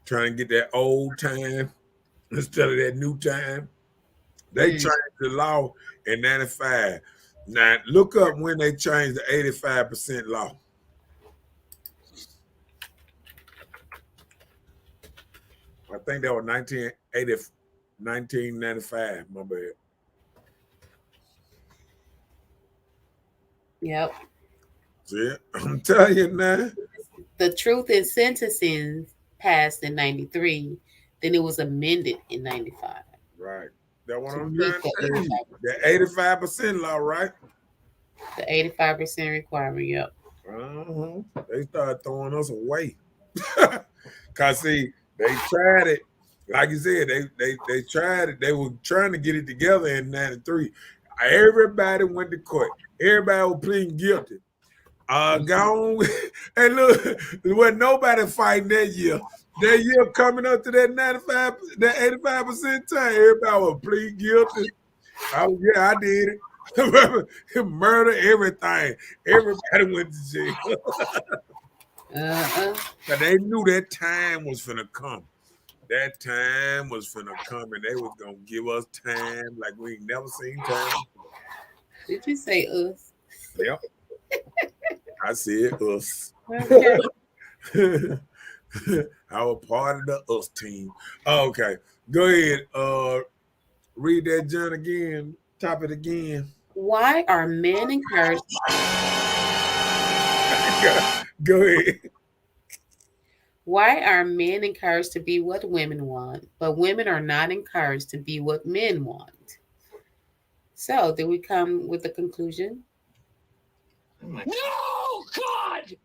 trying to get that old time instead of that new time. They changed the law in 95. Now, look up when they changed the 85% law. I think that was 1995, my bad. Yep. See, I'm telling you now. The Truth in Sentencing passed in 93. Then it was amended in 95. Right. That what I'm trying to tell you. The 85% law, right? The 85% requirement, yep. They started throwing us away. Cause see, they tried it. Like you said, they tried it. They were trying to get it together in 93. Everybody went to court. Everybody was pleading guilty. Gone. And look, there wasn't nobody fighting that year. That year coming up to that 95, that 85% time, everybody was pleading guilty. I did it. Murder, everything. Everybody went to jail. But they knew that time was finna come. That time was finna come, and they was gonna give us time like we ain't never seen time. Did you say us? Yep. I said us. Okay. I was part of the us team. Okay. Go ahead. Read that, John, again. Top it again. Why are men encouraged? Go ahead. Why are men encouraged to be what women want, but women are not encouraged to be what men want? So, did we come with a conclusion? No, God!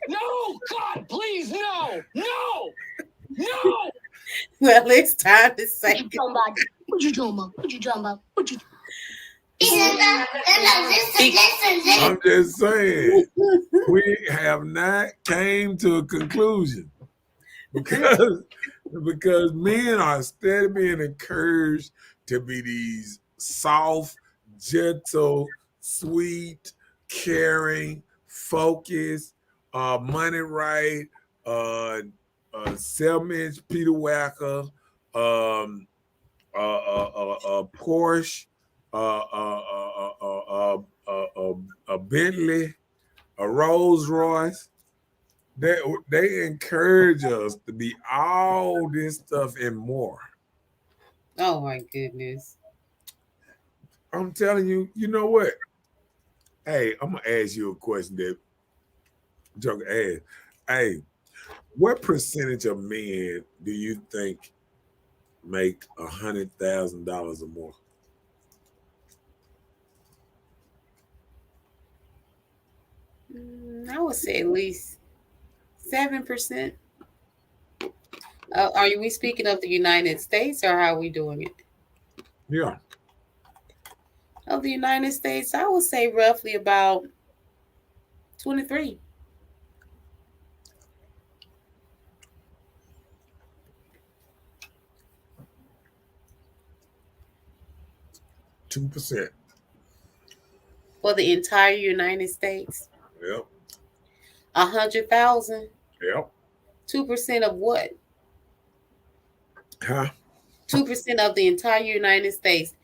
No, God, please, no! No! No! Well, it's time to say. What you talking about? What you talking about? What you? I'm just saying, we have not came to a conclusion because men are steady being encouraged to be these soft, gentle, sweet, caring, focused, money right, Selminch, Peter Wacker, Porsche, a Bentley, a Rolls Royce. They encourage us to be all this stuff and more. Oh my goodness. I'm telling you, you know what? Hey, I'm gonna ask you a question that Joker asked. Hey, what percentage of men do you think make $100,000 or more? I would say at least 7%. Are we speaking of the United States, or how are we doing it? Yeah. Of the United States, I would say roughly about 23. %2. For the entire United States? Yep. 100,000? Yep. 2% of what? Huh? 2% of the entire United States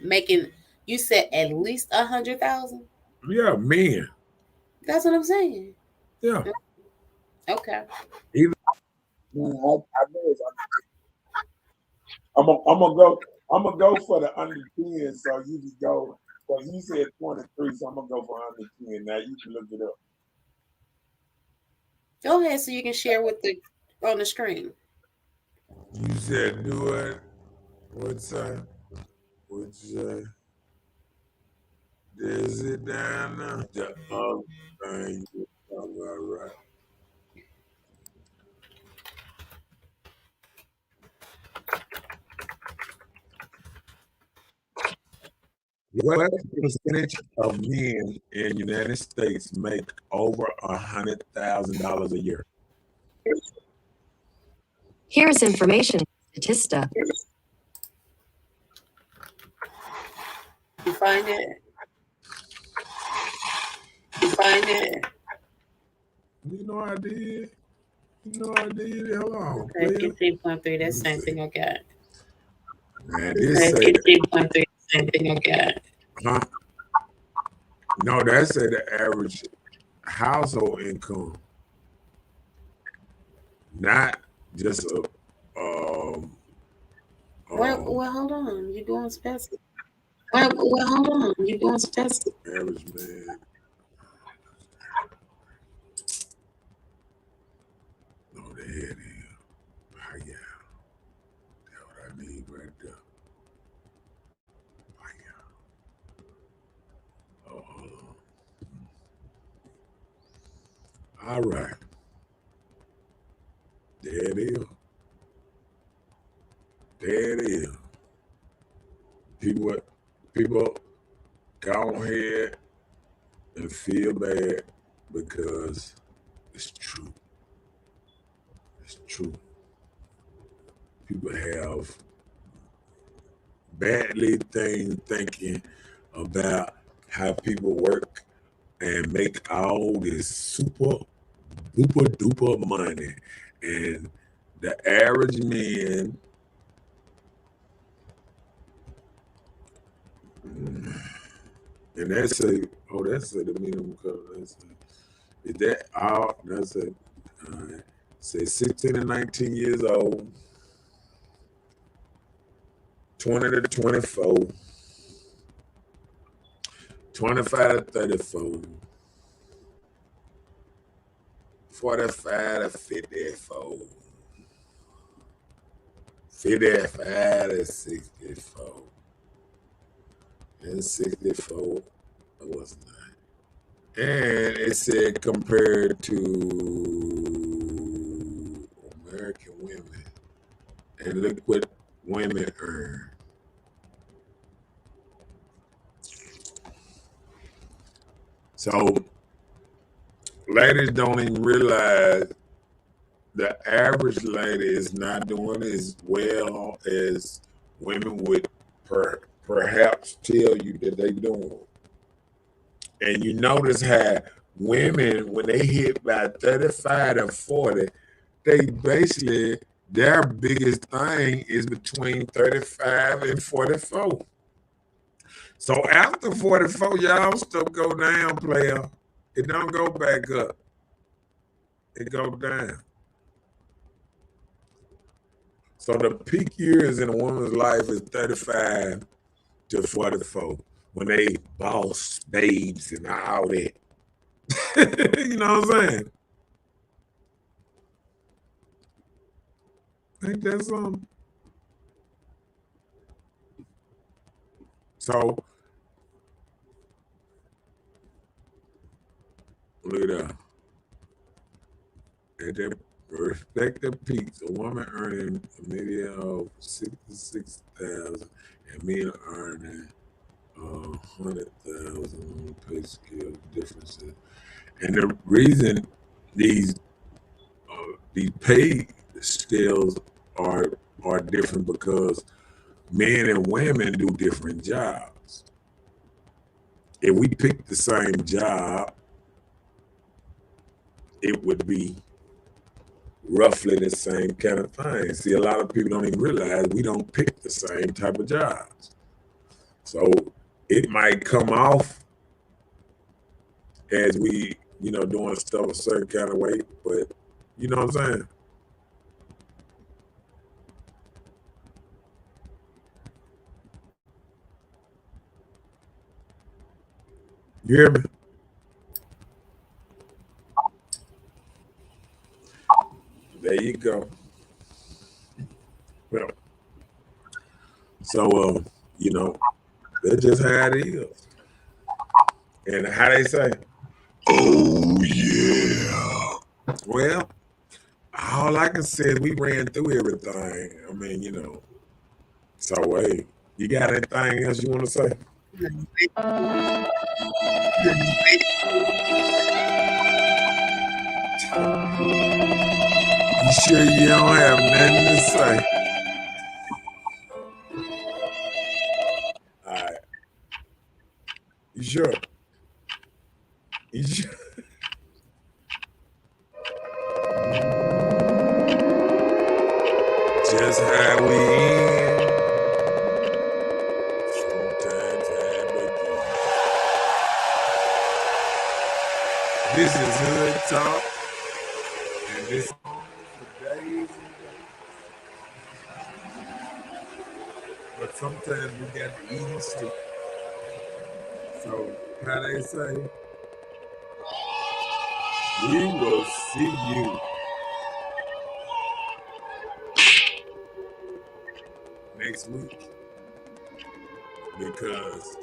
making, you said at least 100,000? Yeah, men. That's what I'm saying. Yeah. Okay. I'm gonna go for the under 10, so you can go, because you said 23, so I'm gonna go for under 10. Now you can look it up. Go ahead so you can share with on the screen. You said do it. What's that? What's that? Is it down now? The other thing. All right. What percentage of men in the United States make over $100,000 a year? Here's information. Statista. You find it? find it. You know I did. You know I did. Hold on. Okay, Player. 15.3. That's the same thing I got. Man, this Okay, say 15.3. Same thing I got. huh? No, that said the average household income, not just a Well, hold on. You're doing special. Well, hold on. You're doing special. average man. No, the head is. Yeah, that's what I need right there. Oh, hold on. All right. There it is. There it is. People go ahead and feel bad because it's true. It's true. People have badly thinking about how people work and make all this super duper money, and the average man, and that's the minimum cover. Is that all? That's a say 16 to 19 years old, 20 to 24, 25 to 34, 45 to 54, 55 to 64, and 64 was not. And it said compared to American women, and look what women earn. So ladies don't even realize the average lady is not doing as well as women would perhaps tell you that they doing. And you notice how women, when they hit by 35 to 40, they basically, their biggest thing is between 35 and 44. So after 44, y'all stuff go down, player. It don't go back up. It go down. So the peak years in a woman's life is 35 to 44 when they boss babes and all that. You know what I'm saying? Ain't that something? So look at that. At their respective peaks, a woman earning a million of 66,000 and men earning 100,000 on pay scale differences. And the reason these pay scales are different because men and women do different jobs. If we pick the same job, it would be roughly the same kind of thing. See, a lot of people don't even realize we don't pick the same type of jobs. So it might come off as we, doing stuff a certain kind of way, but you know what I'm saying? You hear me? There you go. Well, so that's just how it is. And how they say, oh yeah. Well, all I can say is we ran through everything. I mean, so hey, you got anything else you want to say? You sure you don't have nothing to say? All right. You sure? Just how we end, sometimes how begin. This is Hood Talk, and this is for days and days. But sometimes we got to eat and sleep. So, how they say, we will see you next week because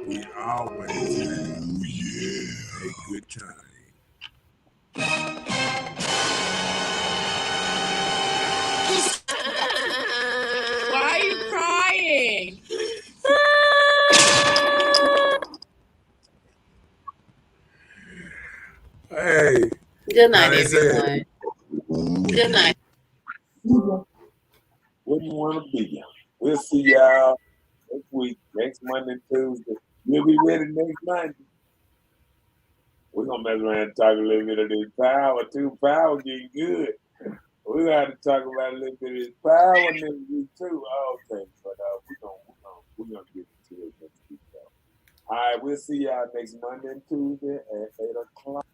we always have a good time. Why are you crying? Hey, Good night, how they say it? everyone. Good night. Wouldn't want to be. We'll see y'all next week, next Monday, Tuesday. We'll be ready next Monday. We're gonna mess around and talk a little bit of this power too. Power getting good. We're gonna have to talk about a little bit of this power next week too. Okay, but we're gonna get into it next week though. All right, we'll see y'all next Monday and Tuesday at 8 o'clock.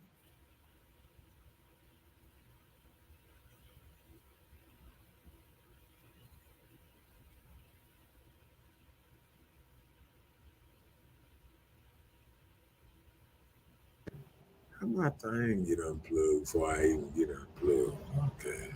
How my thing get unplugged before I even get unplugged? Okay.